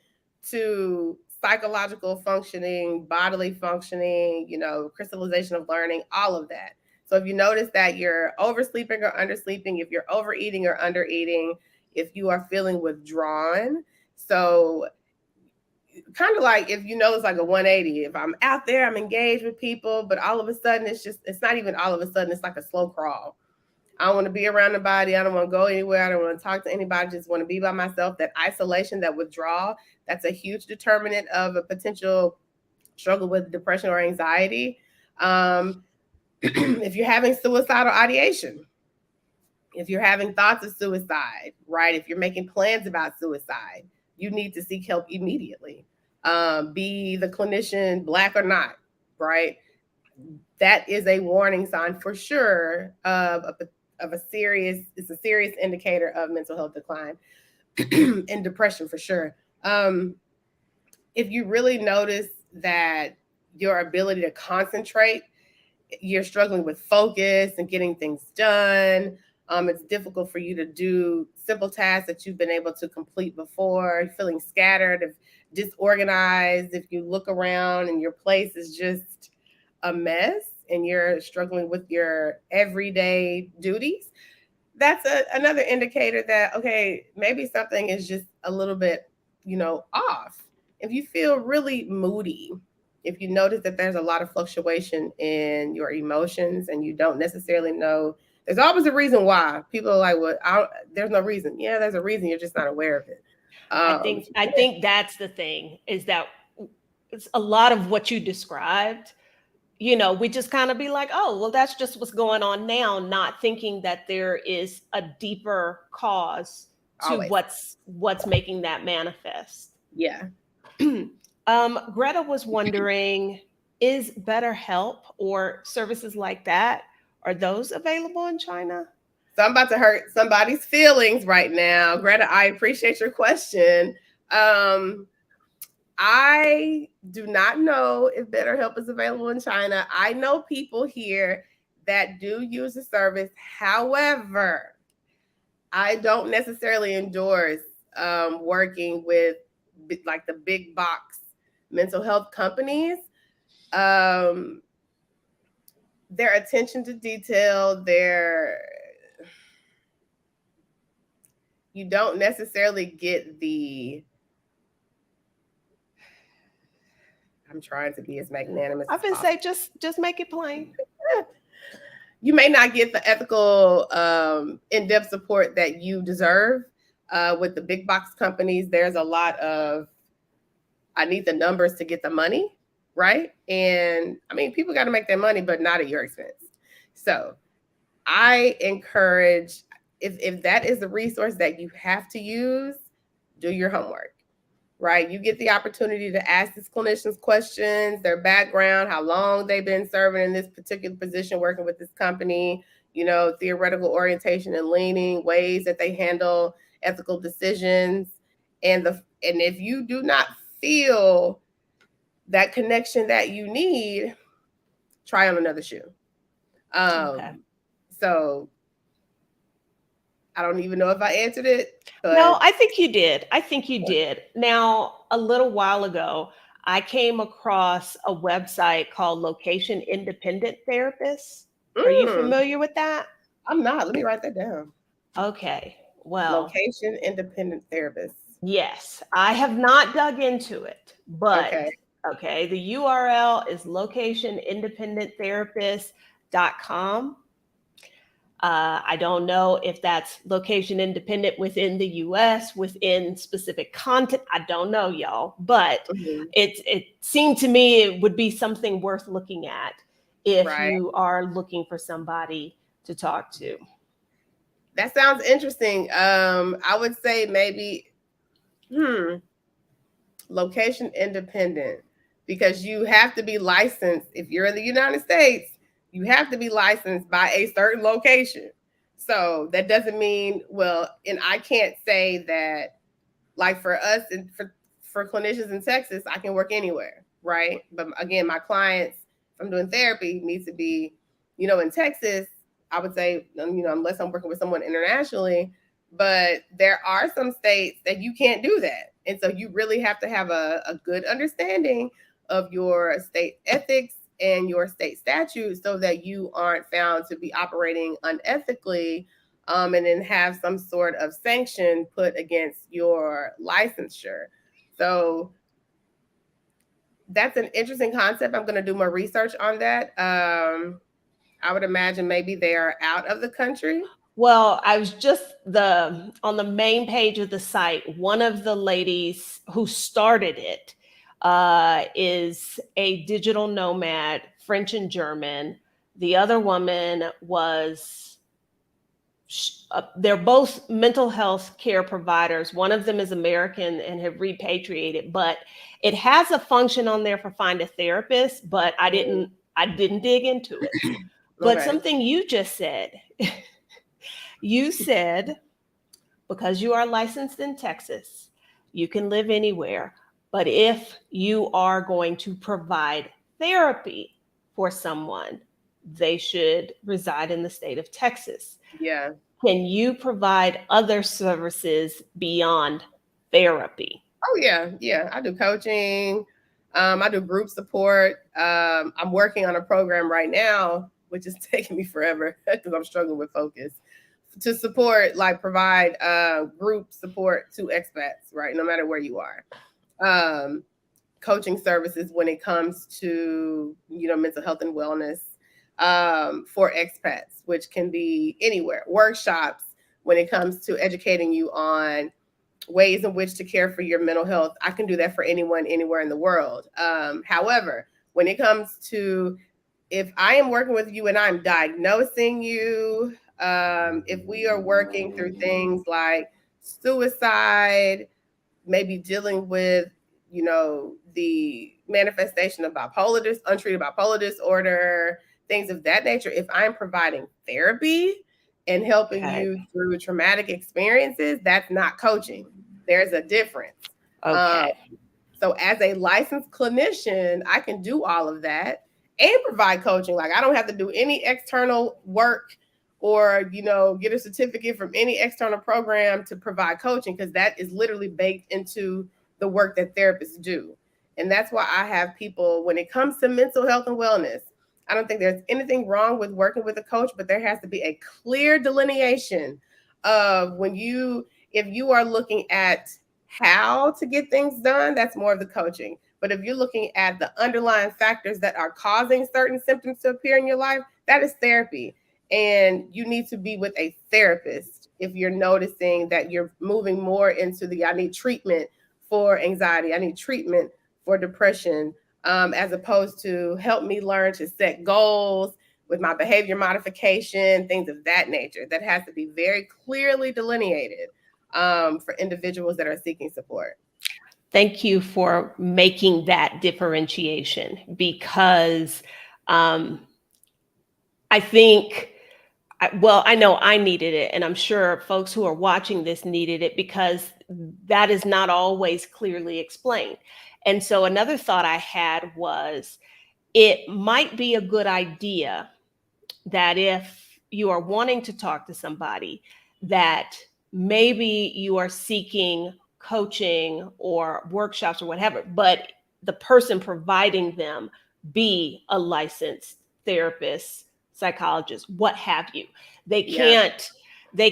to psychological functioning, bodily functioning, crystallization of learning, all of that. So if you notice that you're oversleeping or undersleeping, if you're overeating or undereating, if you are feeling withdrawn, so kind of like if it's like a 180, if I'm out there, I'm engaged with people, but all of a sudden it's not even all of a sudden, it's like a slow crawl. I don't want to be around nobody. I don't want to go anywhere. I don't want to talk to anybody. I just want to be by myself. That isolation, that withdrawal, that's a huge determinant of a potential struggle with depression or anxiety. If you're having suicidal ideation, if you're having thoughts of suicide, right? If you're making plans about suicide, you need to seek help immediately. Be the clinician, Black or not, right? That is a warning sign for sure of a serious, it's a serious indicator of mental health decline and depression for sure. If you really notice that your ability to concentrate, you're struggling with focus and getting things done. It's difficult for you to do simple tasks that you've been able to complete before, feeling scattered, if disorganized, if you look around and your place is just a mess and you're struggling with your everyday duties, that's another indicator that, okay, maybe something is just a little bit, off. If you feel really moody, if you notice that there's a lot of fluctuation in your emotions and you don't necessarily know, there's always a reason why. People are like, well, there's no reason. Yeah, there's a reason. You're just not aware of it. I think that's the thing, is that it's a lot of what you described. We just kind of be like, oh, well, that's just what's going on now, not thinking that there is a deeper cause to Always. what's making that manifest. Yeah. Greta was wondering, is BetterHelp or services like that, are those available in China? So I'm about to hurt somebody's feelings right now. Greta, I appreciate your question. I do not know if BetterHelp is available in China. I know people here that do use the service. However, I don't necessarily endorse working with like the big box mental health companies. Their attention to detail, you don't necessarily get the, I'm trying to be as magnanimous. I've been saying just make it plain. You may not get the ethical, in-depth support that you deserve. With the big box companies, there's a lot of, I need the numbers to get the money, right? And I mean, people got to make their money, but not at your expense. So I encourage, if that is the resource that you have to use, do your homework, right? You get the opportunity to ask these clinicians questions, their background, how long they've been serving in this particular position, working with this company, theoretical orientation and leaning, ways that they handle ethical decisions. And if you do not feel that connection that you need, try on another shoe. Okay. So I don't even know if I answered it, but No, I think you did. I think you did. Now, a little while ago, I came across a website called Location Independent Therapists. Are you familiar with that? I'm not. Let me write that down. Okay. Well, Location independent therapists. yes, I have not dug into it, but Okay. okay, the URL is locationindependenttherapist.com. I don't know if that's location independent within the US, within specific content. I don't know, y'all, but Mhm. it seemed to me it would be something worth looking at if Right. you are looking for somebody to talk to. That sounds interesting. I would say maybe location independent, because you have to be licensed. If you're in the United States, you have to be licensed by a certain location. So that doesn't mean, well, and I can't say that, like for us and for clinicians in Texas, I can work anywhere, right? But again, my clients, if I'm doing therapy, needs to be, in Texas. I would say, unless I'm working with someone internationally, but there are some states that you can't do that. And so you really have to have a good understanding of your state ethics and your state statutes so that you aren't found to be operating unethically, and then have some sort of sanction put against your licensure. So that's an interesting concept. I'm going to do more research on that. I would imagine maybe they are out of the country. Well, I was just on the main page of the site. One of the ladies who started it is a digital nomad, French and German. The other woman was they're both mental health care providers. One of them is American and have repatriated, but it has a function on there for find a therapist, but I didn't dig into it. But Okay. something you just said, you said because you are licensed in Texas, you can live anywhere. But if you are going to provide therapy for someone, they should reside in the state of Texas. Yeah. Can you provide other services beyond therapy? Oh yeah, yeah. I do coaching. I do group support. I'm working on a program right now, which is taking me forever because I'm struggling with focus, to support, like provide group support to expats, right? No matter where you are. Um, Coaching services when it comes to mental health and wellness, for expats, which can be anywhere. Workshops when it comes to educating you on ways in which to care for your mental health. I can do that for anyone, anywhere in the world. However, when it comes to, if I am working with you and I'm diagnosing you, if we are working through things like suicide, maybe dealing with, the manifestation of untreated bipolar disorder, things of that nature, if I'm providing therapy and helping Okay. you through traumatic experiences, that's not coaching. There's a difference. Um, Okay. so as a licensed clinician, I can do all of that and provide coaching. Like I don't have to do any external work or, get a certificate from any external program to provide coaching, because that is literally baked into the work that therapists do. And that's why I have people, when it comes to mental health and wellness, I don't think there's anything wrong with working with a coach, but there has to be a clear delineation of if you are looking at how to get things done, that's more of the coaching. But if you're looking at the underlying factors that are causing certain symptoms to appear in your life, that is therapy. And you need to be with a therapist if you're noticing that you're moving more into I need treatment for anxiety, I need treatment for depression, as opposed to help me learn to set goals with my behavior modification, things of that nature. That has to be very clearly delineated, for individuals that are seeking support. Thank you for making that differentiation, because I think, I know I needed it, and I'm sure folks who are watching this needed it, because that is not always clearly explained. And so another thought I had was, it might be a good idea that if you are wanting to talk to somebody, that maybe you are seeking coaching or workshops or whatever, but the person providing them be a licensed therapist, psychologist, what have you. They Yeah.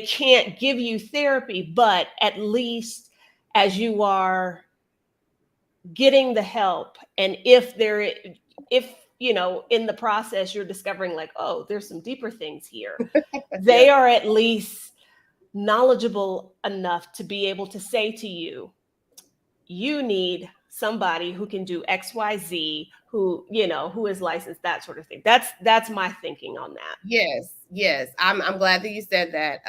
can't give you therapy, but at least as you are getting the help, and if in the process you're discovering like, oh, there's some deeper things here, they Yeah. are at least knowledgeable enough to be able to say to you, you need somebody who can do XYZ, who is licensed, that sort of thing. That's my thinking on that. Yes. I'm glad that you said that.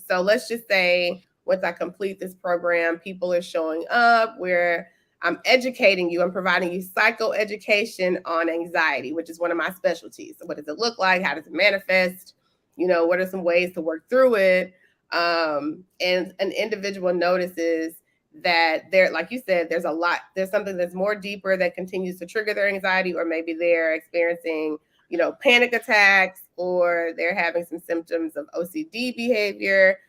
So let's just say once I complete this program, people are showing up where I'm educating you. I'm providing you psychoeducation on anxiety, which is one of my specialties. So what does it look like? How does it manifest? What are some ways to work through it? And an individual notices that there, like you said, there's something that's more deeper that continues to trigger their anxiety, or maybe they're experiencing panic attacks, or they're having some symptoms of OCD behavior.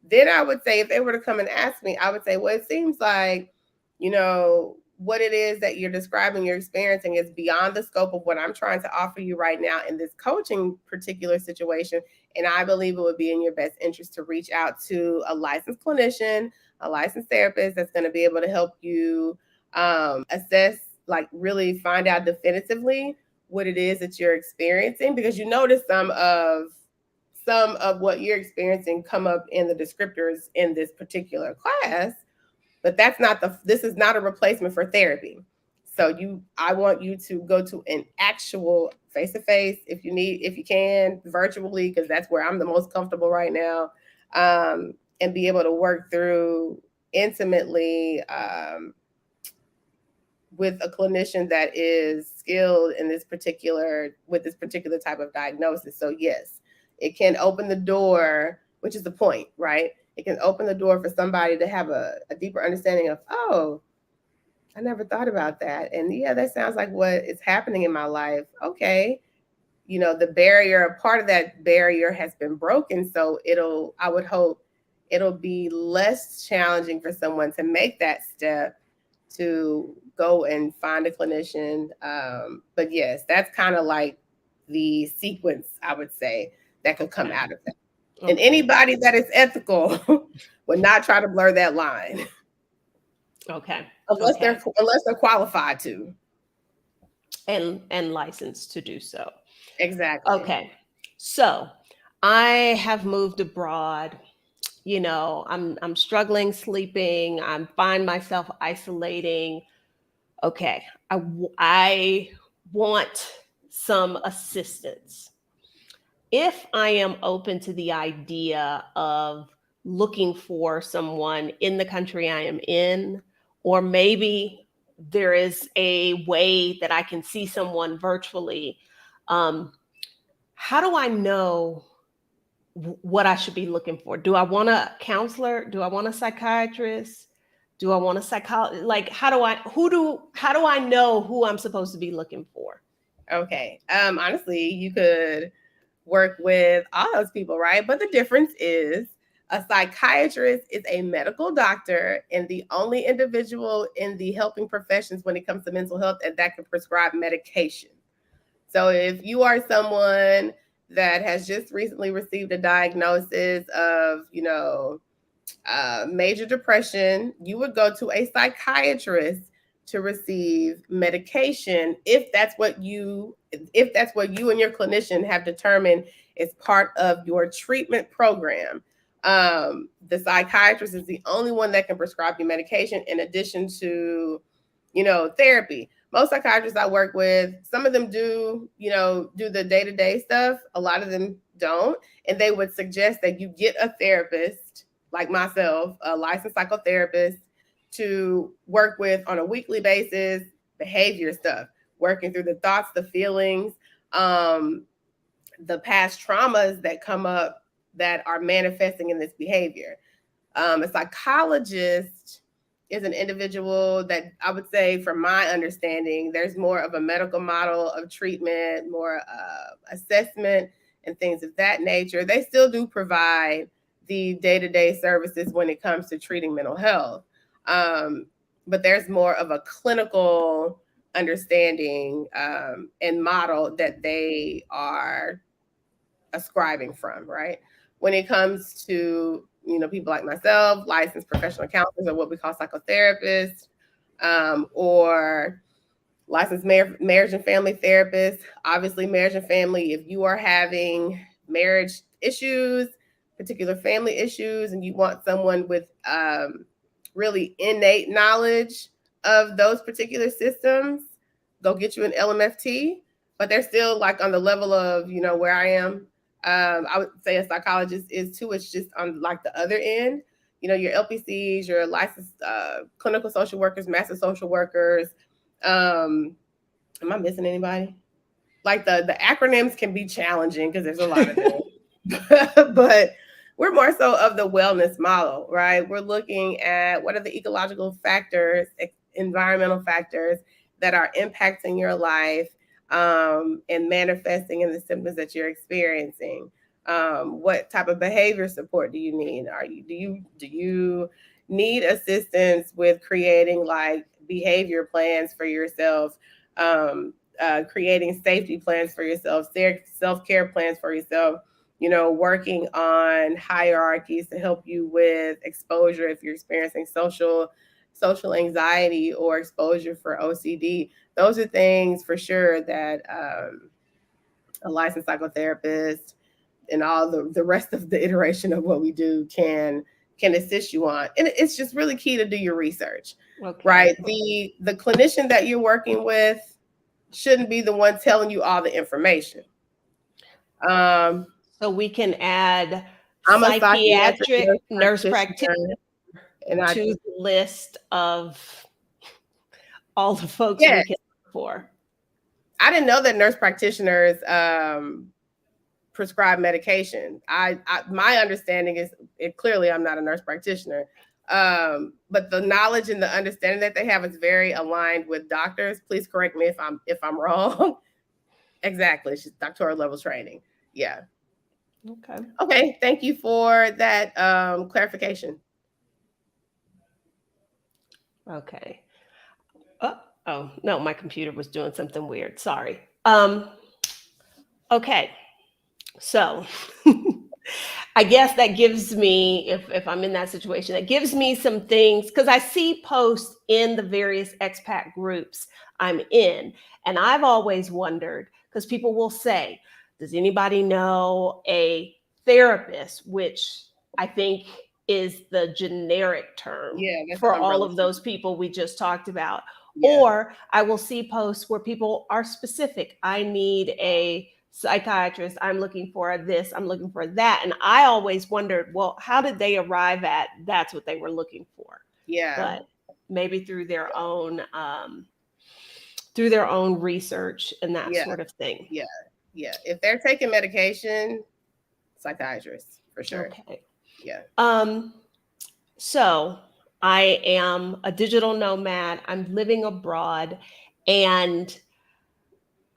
Then I would say, if they were to come and ask me, I would say, well, it seems like, what it is that you're describing, you're experiencing is beyond the scope of what I'm trying to offer you right now in this coaching particular situation. And I believe it would be in your best interest to reach out to a licensed clinician, a licensed therapist that's going to be able to help you assess, like really find out definitively what it is that you're experiencing, because you notice some of what you're experiencing come up in the descriptors in this particular class, but this is not a replacement for therapy. So I want you to go to an actual face-to-face, if you can, virtually, because that's where I'm the most comfortable right now, and be able to work through intimately with a clinician that is skilled in with this particular type of diagnosis. So yes, it can open the door, which is the point, right? It can open the door for somebody to have a deeper understanding of, oh, I never thought about that. And yeah, that sounds like what is happening in my life. Okay. Part of that barrier has been broken. So I would hope it'll be less challenging for someone to make that step to go and find a clinician. But yes, that's kind of like the sequence, I would say, that could come out of that. Okay. And anybody that is ethical would not try to blur that line. Okay. Unless they're qualified to. And licensed to do so. Exactly. Okay. So I have moved abroad. I'm struggling sleeping. I find myself isolating. Okay. I want some assistance. If I am open to the idea of looking for someone in the country I am in, or maybe there is a way that I can see someone virtually, how do I know what I should be looking for? Do I want a counselor? Do I want a psychiatrist? Do I want a psychologist? Like, how do I know who I'm supposed to be looking for? Okay. Honestly, you could work with all those people, right? But the difference is a psychiatrist is a medical doctor and the only individual in the helping professions when it comes to mental health and that can prescribe medication. So if you are someone that has just recently received a diagnosis of, major depression, you would go to a psychiatrist to receive medication if that's what you and your clinician have determined is part of your treatment program. The psychiatrist is the only one that can prescribe you medication in addition to, therapy. Most psychiatrists I work with, some of them do the day-to-day stuff. A lot of them don't. And they would suggest that you get a therapist like myself, a licensed psychotherapist, to work with on a weekly basis, behavior stuff, working through the thoughts, the feelings, the past traumas that come up that are manifesting in this behavior. A psychologist is an individual that I would say, from my understanding, there's more of a medical model of treatment, more assessment, and things of that nature. They still do provide the day-to-day services when it comes to treating mental health. But there's more of a clinical understanding and model that they are ascribing from, right? When it comes to, people like myself, licensed professional counselors, or what we call psychotherapists, or licensed marriage and family therapists. Obviously, marriage and family, if you are having marriage issues, particular family issues, and you want someone with really innate knowledge of those particular systems, go get you an LMFT. But they're still like on the level of, where I am. I would say a psychologist is too. It's just on like the other end. Your LPCs, your licensed clinical social workers, master social workers. Am I missing anybody? Like the acronyms can be challenging because there's a lot of them. But we're more so of the wellness model, right? We're looking at what are the ecological factors, environmental factors that are impacting your life and manifesting in the symptoms that you're experiencing. What type of behavior support do you need? Do you need assistance with creating like behavior plans for yourself? Creating safety plans for yourself, self-care plans for yourself, working on hierarchies to help you with exposure if you're experiencing social anxiety or exposure for OCD. Those are things for sure that a licensed psychotherapist and all the rest of the iteration of what we do can assist you on. And it's just really key to do your research, right? The clinician that you're working with shouldn't be the one telling you all the information. So we can add I'm psychiatric nurse practitioner and to the list of all the folks we can look for. I didn't know that nurse practitioners prescribe medication. My understanding is, clearly I'm not a nurse practitioner, but the knowledge and the understanding that they have is very aligned with doctors. Please correct me if I'm wrong. Exactly, she's doctoral level training. Yeah. Okay. Thank you for that clarification. Okay. Oh no, my computer was doing something weird. Sorry. Okay. So I guess that gives me, if I'm in that situation, that gives me some things, because I see posts in the various expat groups I'm in. And I've always wondered, because people will say, does anybody know a therapist, which I think is the generic term for all of those people we just talked about. Yeah. Or I will see posts where people are specific. I need a psychiatrist. I'm looking for this. I'm looking for that. And I always wondered, well, how did they arrive at that's what they were looking for? Yeah. But maybe through their own research and that sort of thing. Yeah. Yeah. If they're taking medication, psychiatrists for sure. Okay. Yeah. So I am a digital nomad. I'm living abroad,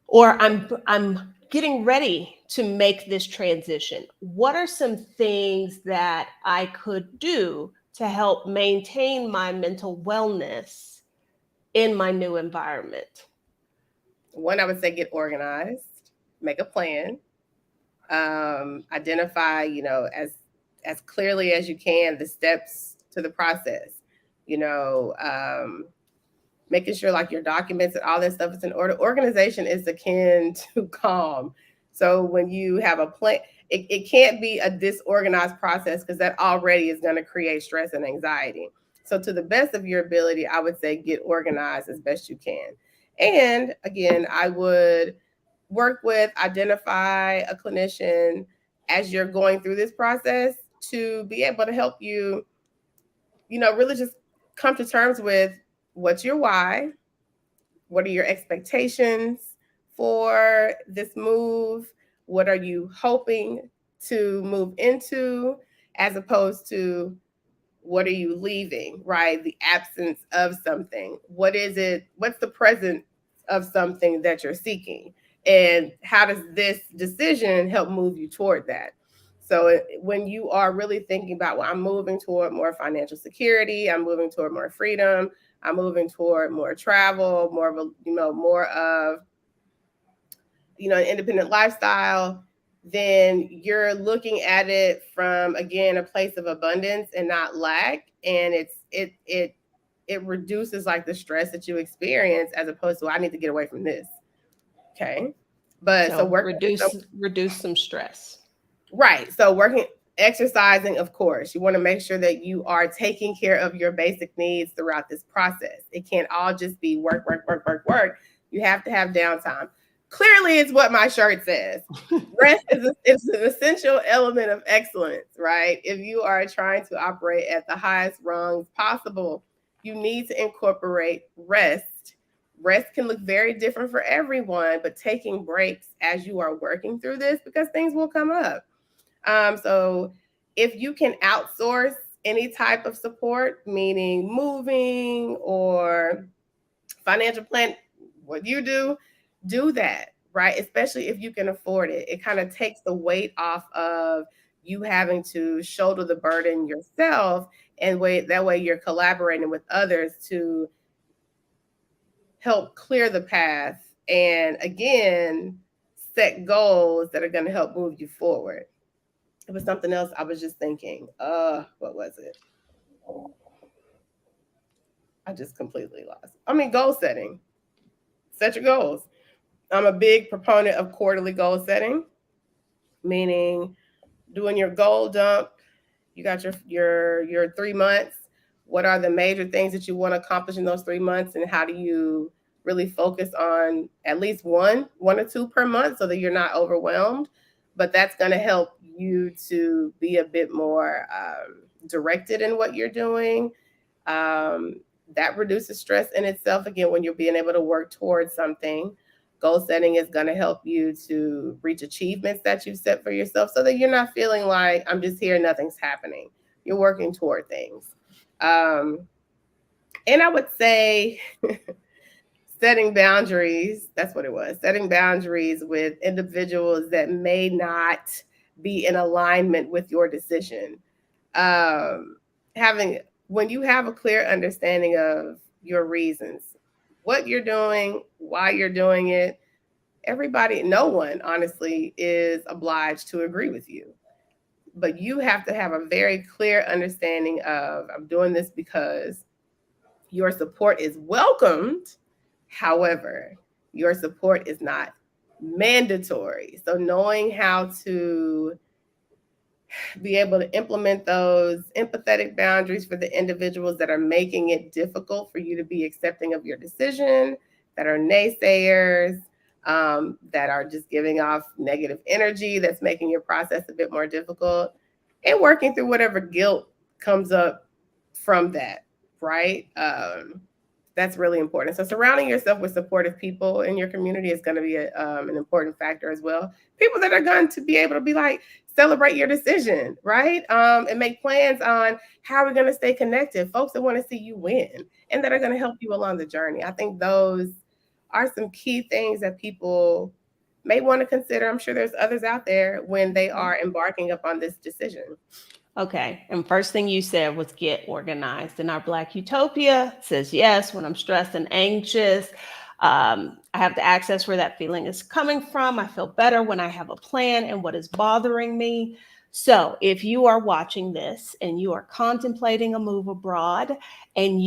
or I'm getting ready to make this transition. What are some things that I could do to help maintain my mental wellness in my new environment? One, I would say get organized, make a plan, identify, as clearly as you can the steps to the process, making sure like your documents and all that stuff is in order. Organization is akin to calm. So when you have a plan, it can't be a disorganized process, because that already is going to create stress and anxiety. So to the best of your ability, I would say get organized as best you can. And again, I would identify a clinician as you're going through this process to be able to help you, really just come to terms with what's your why, what are your expectations for this move, what are you hoping to move into, as opposed to What are you leaving, right? The absence of something. What is it? What's the presence of something that you're seeking? And how does this decision help move you toward that? So when you are really thinking about, well, I'm moving toward more financial security, I'm moving toward more freedom, I'm moving toward more travel, more of a, more of, an independent lifestyle, then you're looking at it from, again, a place of abundance and not lack. And it reduces like the stress that you experience, as opposed to, I need to get away from this. Okay. But so So work reduce some stress. right. So exercising, of course, you want to make sure that you are taking care of your basic needs throughout this process. It can't all just be work, work, work, work, work. You have to have downtime. Clearly, it's what my shirt says. Rest is an essential element of excellence, right? If you are trying to operate at the highest rungs possible, you need to incorporate rest. Rest can look very different for everyone, but taking breaks as you are working through this, because things will come up. So if you can outsource any type of support, meaning moving or financial plan, what you do that, right? Especially if you can afford it. It kind of takes the weight off of you having to shoulder the burden yourself, and that way you're collaborating with others to help clear the path, and again, set goals that are going to help move you forward. It was something else I was just thinking. What was it? I just completely lost. I mean, goal setting. Set your goals. I'm a big proponent of quarterly goal setting, meaning doing your goal dump. You got your 3 months. What are the major things that you want to accomplish in those 3 months, and how do you really focus on at least one or two per month, so that you're not overwhelmed? But that's going to help you to be a bit more directed in what you're doing. That reduces stress in itself. Again, when you're being able to work towards something, goal setting is going to help you to reach achievements that you've set for yourself, so that you're not feeling like, I'm just here, nothing's happening. You're working toward things. And I would say setting boundaries. That's what it was. Setting boundaries with individuals that may not be in alignment with your decision. Having When you have a clear understanding of your reasons, what you're doing, why you're doing it, no one honestly is obliged to agree with you. But you have to have a very clear understanding of, I'm doing this because your support is welcomed. However, your support is not mandatory. So knowing how to be able to implement those empathetic boundaries for the individuals that are making it difficult for you to be accepting of your decision, that are naysayers, that are just giving off negative energy, that's making your process a bit more difficult, and working through whatever guilt comes up from that, right? That's really important. So surrounding yourself with supportive people in your community is going to be an important factor as well. People that are going to be able to be like, celebrate your decision, right? And make plans on how we're going to stay connected. Folks that want to see you win and that are going to help you along the journey. I think those are some key things that people may want to consider. I'm sure there's others out there when they are embarking upon this decision. Okay. And first thing you said was get organized. And our Black Utopia says, yes, when I'm stressed and anxious, I have to access where that feeling is coming from. I feel better when I have a plan and what is bothering me. So if you are watching this and you are contemplating a move abroad, and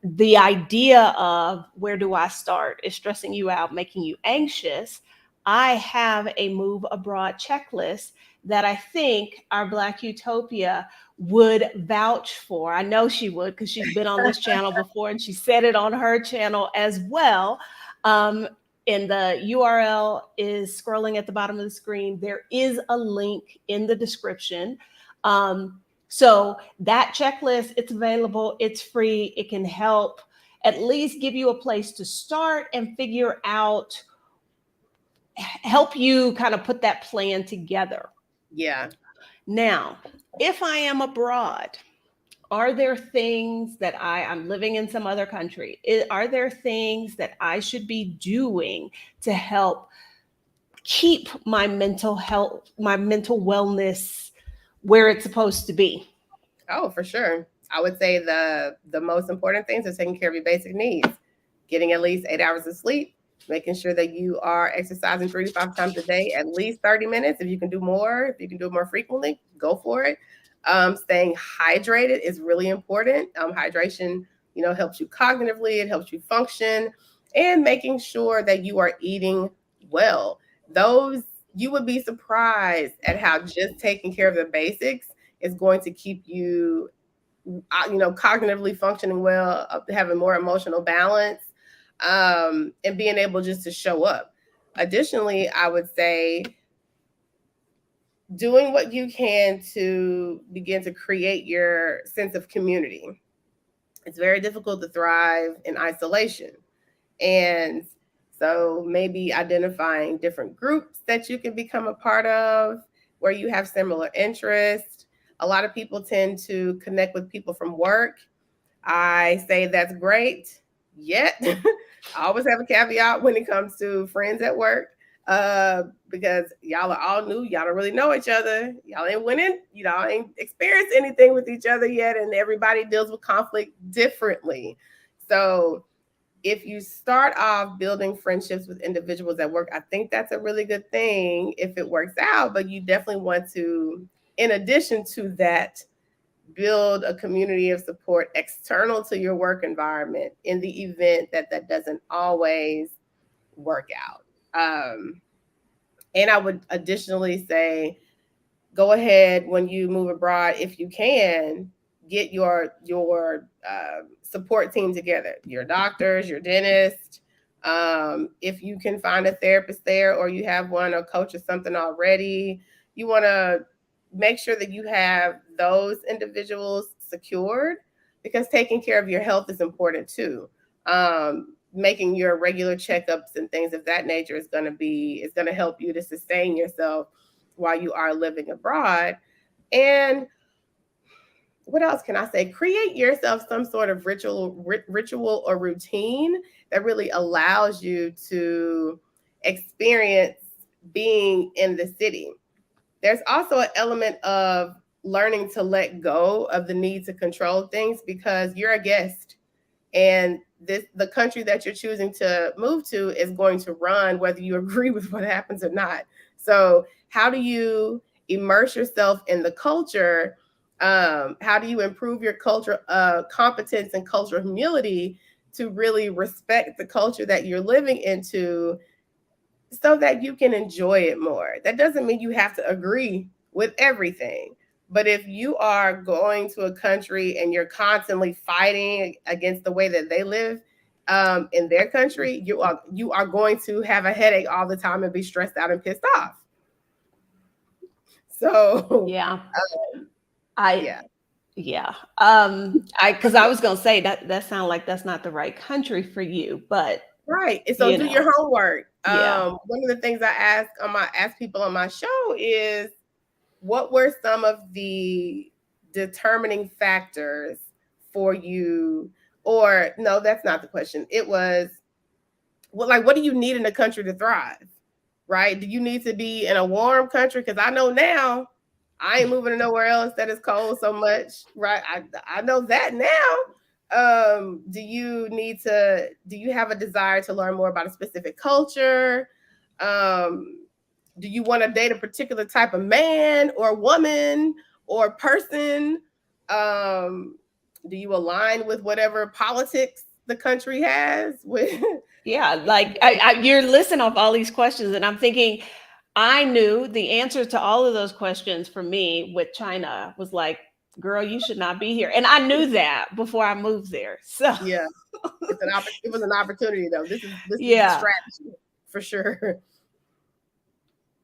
the idea of where do I start is stressing you out, making you anxious, I have a move abroad checklist that I think our Black Utopia would vouch for. I know she would, because she's been on this channel before and she said it on her channel as well. And the URL is scrolling at the bottom of the screen. There is a link in the description. So that checklist, it's available, it's free. It can help at least give you a place to start and help you kind of put that plan together. Yeah. Now, if I am abroad, Are there things that I'm living in some other country? Are there things that I should be doing to help keep my mental health, my mental wellness where it's supposed to be? Oh, for sure. I would say the most important things are taking care of your basic needs, getting at least 8 hours of sleep, making sure that you are exercising 3 to 5 times a day, at least 30 minutes. If you can do more, if you can do it more frequently, go for it. Staying hydrated is really important. Hydration, helps you cognitively, it helps you function, and making sure that you are eating well. Those You would be surprised at how just taking care of the basics is going to keep you, cognitively functioning well, having more emotional balance, and being able just to show up. Additionally, I would say doing what you can to begin to create your sense of community. It's very difficult to thrive in isolation. And so maybe identifying different groups that you can become a part of where you have similar interests. A lot of people tend to connect with people from work. I say that's great. Yet, I always have a caveat when it comes to friends at work, because y'all are all new. Y'all don't really know each other. Y'all ain't winning. Y'all ain't experienced anything with each other yet, and everybody deals with conflict differently. So if you start off building friendships with individuals at work, I think that's a really good thing if it works out. But you definitely want to, in addition to that, build a community of support external to your work environment in the event that that doesn't always work out. And I would additionally say, go ahead when you move abroad, if you can, get your support team together, your doctors, your dentist. If you can find a therapist there, or you have one, or coach or something already, you want to make sure that you have those individuals secured, because taking care of your health is important too. Making your regular checkups and things of that nature is going to help you to sustain yourself while you are living abroad. And what else can I say? Create yourself some sort of ritual or routine that really allows you to experience being in the city. There's also an element of learning to let go of the need to control things, because you're a guest, and the country that you're choosing to move to is going to run whether you agree with what happens or not. So how do you immerse yourself in the culture? How do you improve your culture competence and cultural humility to really respect the culture that you're living into, so that you can enjoy it more? That doesn't mean you have to agree with everything. But if you are going to a country and you're constantly fighting against the way that they live in their country, you are going to have a headache all the time and be stressed out and pissed off. So Yeah. I yeah, yeah. Because I was gonna say that sounds like that's not the right country for you, but right. And so you do your know, homework. yeah. One of the things I ask people on my show is, what were some of the determining factors for you? Or no, that's not the question. It was, what do you need in a country to thrive? Right? Do you need to be in a warm country? Because I know now I ain't moving to nowhere else that is cold so much. Right? I know that now. Do you have a desire to learn more about a specific culture? Um, do you want to date a particular type of man or woman or person? Um, do you align with whatever politics the country has? With Yeah, like you're listing off all these questions, and I'm thinking, I knew the answer to all of those questions for me with China was like, girl, you should not be here. And I knew that before I moved there. So, yeah, it was an opportunity though. This is a yeah. strategy for sure.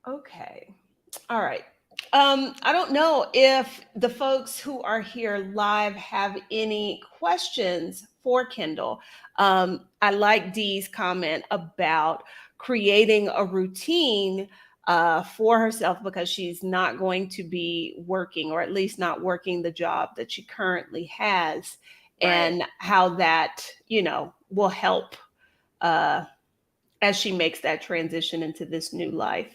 Okay. All right. I don't know if the folks who are here live have any questions for Kendall. I like Dee's comment about creating a routine for herself because she's not going to be working, or at least not working the job that she currently has, Right. and how that, will help uh, as she makes that transition into this new life.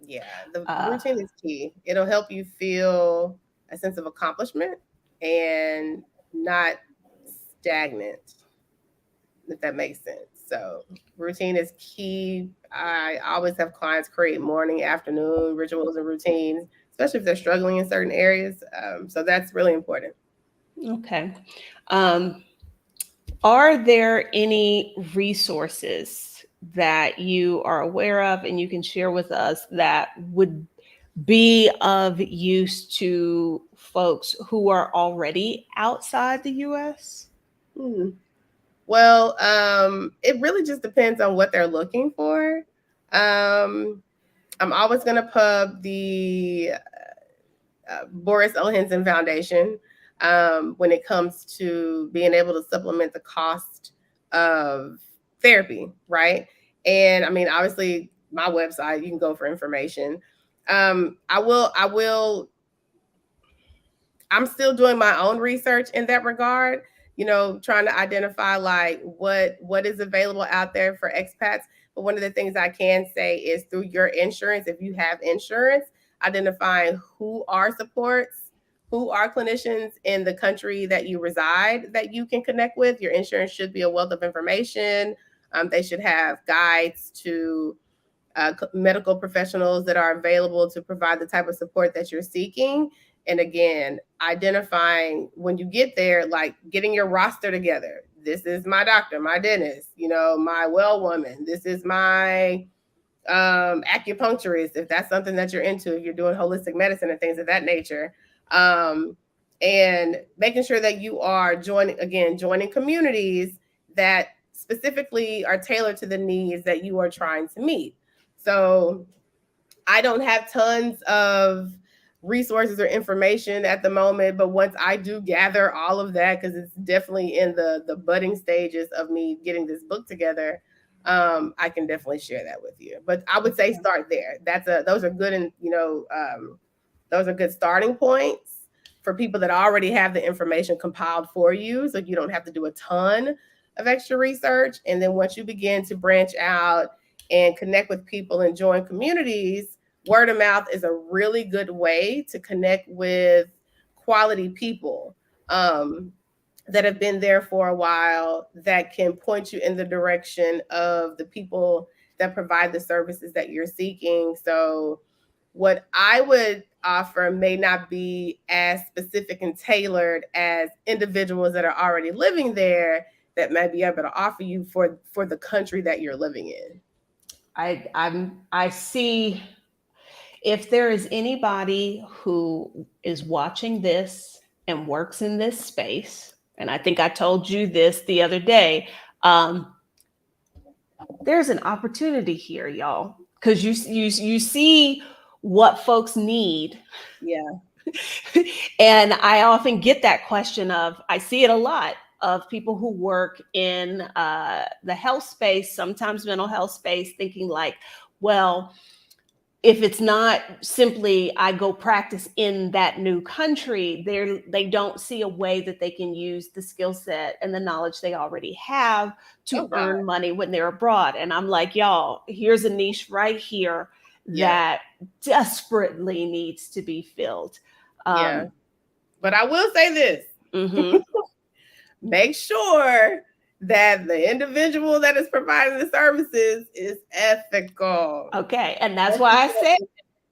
Yeah, the Uh, routine is key. It'll help you feel a sense of accomplishment and not stagnant, if that makes sense. So routine is key. I always have clients create morning, afternoon rituals and routines, especially if they're struggling in certain areas. So that's really important. okay. Um, are there any resources that you are aware of and you can share with us that would be of use to folks who are already outside the US? Hmm. Well, it really just depends on what they're looking for. Um, I'm always going to pub the Boris Henson Foundation when it comes to being able to supplement the cost of therapy, right? And I mean, obviously, my website, you can go for information. I will I'm still doing my own research in that regard, trying to identify like what is available out there for expats. But one of the things I can say is through your insurance, if you have insurance, identifying who are supports, who are clinicians in the country that you reside that you can connect with. Your insurance should be a wealth of information. They should have guides to medical professionals that are available to provide the type of support that you're seeking. And again, identifying when you get there, like getting your roster together. This is my doctor, my dentist, my well woman. This is my acupuncturist, if that's something that you're into, if you're doing holistic medicine and things of that nature. Um, and making sure that you are joining communities that specifically are tailored to the needs that you are trying to meet. So I don't have tons of resources or information at the moment, but once I do gather all of that, because it's definitely in the budding stages of me getting this book together, I can definitely share that with you. But I would say start there. Those are good, and those are good starting points for people that already have the information compiled for you, so you don't have to do a ton of extra research. And then once you begin to branch out and connect with people and join communities, word of mouth is a really good way to connect with quality people that have been there for a while, that can point you in the direction of the people that provide the services that you're seeking. So what I would offer may not be as specific and tailored as individuals that are already living there that may be able to offer you for the country that you're living in. I see, if there is anybody who is watching this and works in this space, and I think I told you this the other day, um, there's an opportunity here, y'all, because you see what folks need. Yeah. And I often get that question of, I see it a lot, of people who work in the health space, sometimes mental health space, thinking like, well, if it's not simply I go practice in that new country, they don't see a way that they can use the skill set and the knowledge they already have Oh to God. earn money when they're abroad. And I'm like, y'all, here's a niche right here Yeah. that desperately needs to be filled. Yeah. Um, But I will say this. mhm. Make sure that the individual that is providing the services is ethical. Okay, and that's why I Ethical said is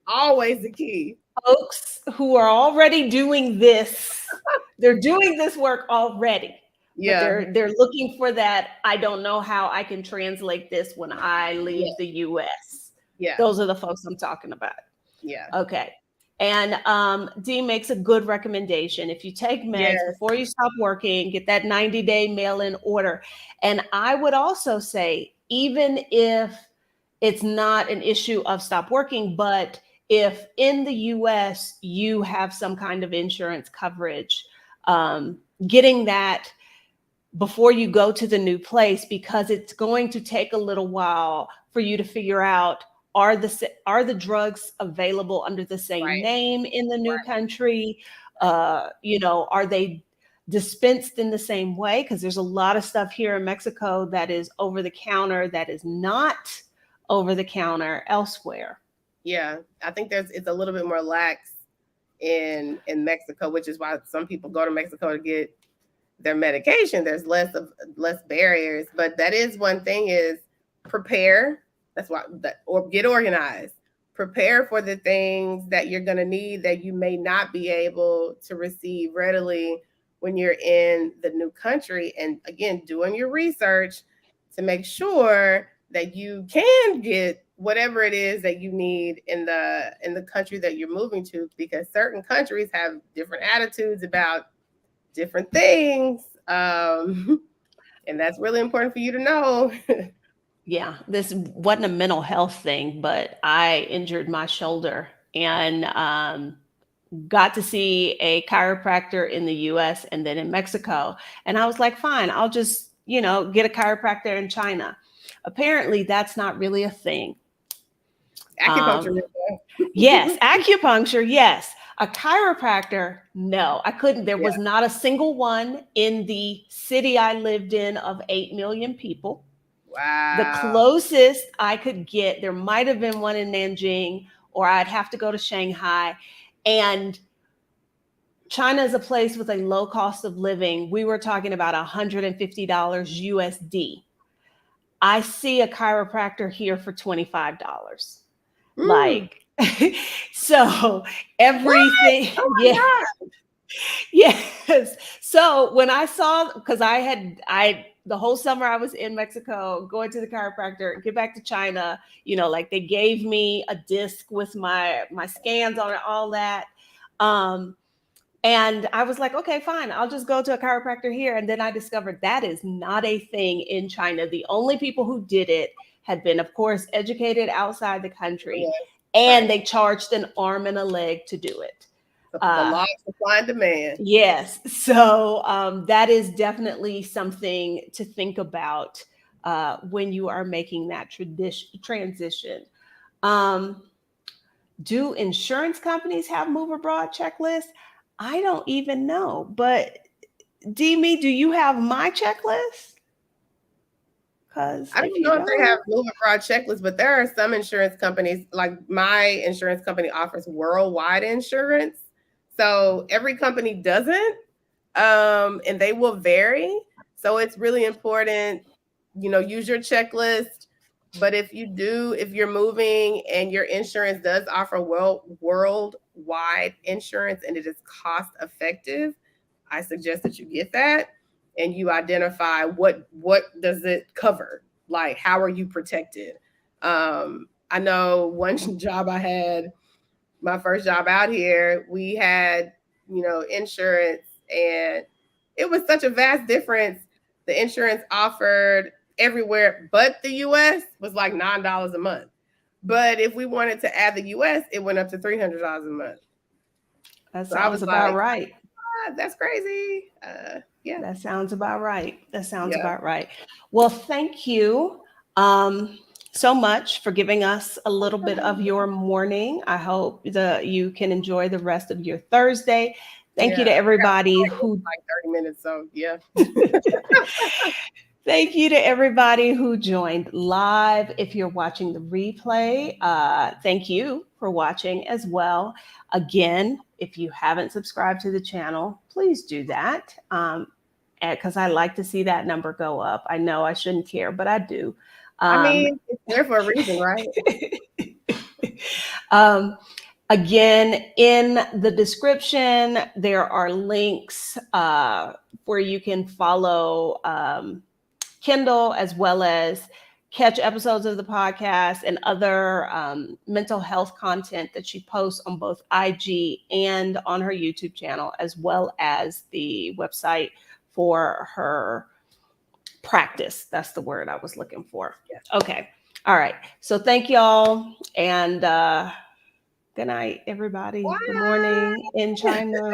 always the key. folks who are already doing this, they're doing this work already, but Yeah. they're looking for that, I don't know how I can translate this when I Yeah. leave the US. Yeah. Those are the folks I'm talking about. Yeah. Okay. And Dee makes a good recommendation. If you take meds Yes. before you stop working, get that 90-day mail-in order. And I would also say, even if it's not an issue of stop working, but if in the US you have some kind of insurance coverage, getting that before you go to the new place, because it's going to take a little while for you to figure out, are the drugs available under the same Right. name in the new country? Are they dispensed in the same way? Because there's a lot of stuff here in Mexico that is over the counter that is not over the counter elsewhere. Yeah, I think it's a little bit more lax in Mexico, which is why some people go to Mexico to get their medication. There's less barriers, but that is one thing: is prepare. That's why or get organized. Prepare for the things that you're going to need that you may not be able to receive readily when you're in the new country. And again, doing your research to make sure that you can get whatever it is that you need in the country that you're moving to, because certain countries have different attitudes about different things, and that's really important for you to know. Yeah, this wasn't a mental health thing, but I injured my shoulder and got to see a chiropractor in the US and then in Mexico. And I was like, fine, I'll just, get a chiropractor in China. Apparently, that's not really a thing. Acupuncture. Yes, acupuncture, yes. A chiropractor, no, I couldn't. There was not a single one in the city I lived in of 8 million people. Wow. The closest I could get, there might have been one in Nanjing, or I'd have to go to Shanghai. And China is a place with a low cost of living. We were talking about $150 USD. I see a chiropractor here for $25. Like, so everything. Oh my Yeah. God. Yes. So when I saw, because the whole summer I was in Mexico going to the chiropractor, get back to China, like they gave me a disc with my scans on it, all that. And I was like, okay, fine, I'll just go to a chiropractor here. And then I discovered that is not a thing in China. The only people who did it had been, of course, educated outside the country, and they charged an arm and a leg to do it. The law of supply and demand. Yes. So that is definitely something to think about when you are making that transition. Do insurance companies have move abroad checklists? I don't even know. But Demi, do you have my checklist? I don't know if they have move abroad checklists, but there are some insurance companies, like my insurance company offers worldwide insurance. So every company doesn't, and they will vary. So it's really important, use your checklist. But if you're moving and your insurance does offer worldwide insurance and it is cost effective, I suggest that you get that and you identify what does it cover? Like, how are you protected? I know one job I had, my first job out here, we had, insurance, and it was such a vast difference. The insurance offered everywhere but the US was like $9 a month. But if we wanted to add the US, it went up to $300 a month. That sounds about right. That's crazy. Yeah. That sounds about right. About right. Well, thank you so much for giving us a little bit of your morning. I hope that you can enjoy the rest of your Thursday. Thank you to everybody who like 30 minutes. So yeah. Thank you to everybody who joined live. If you're watching the replay, thank you for watching as well. Again, if you haven't subscribed to the channel, please do that, because I like to see that number go up. I know I shouldn't care, but I do. I mean, it's there for a reason, right? Again, in the description, there are links where you can follow Kindal, as well as catch episodes of the podcast and other mental health content that she posts on both IG and on her YouTube channel, as well as the website for her practice. That's the word I was looking for. Yeah. Okay. All right. So thank y'all. And good night, everybody. Bye. Good morning in China.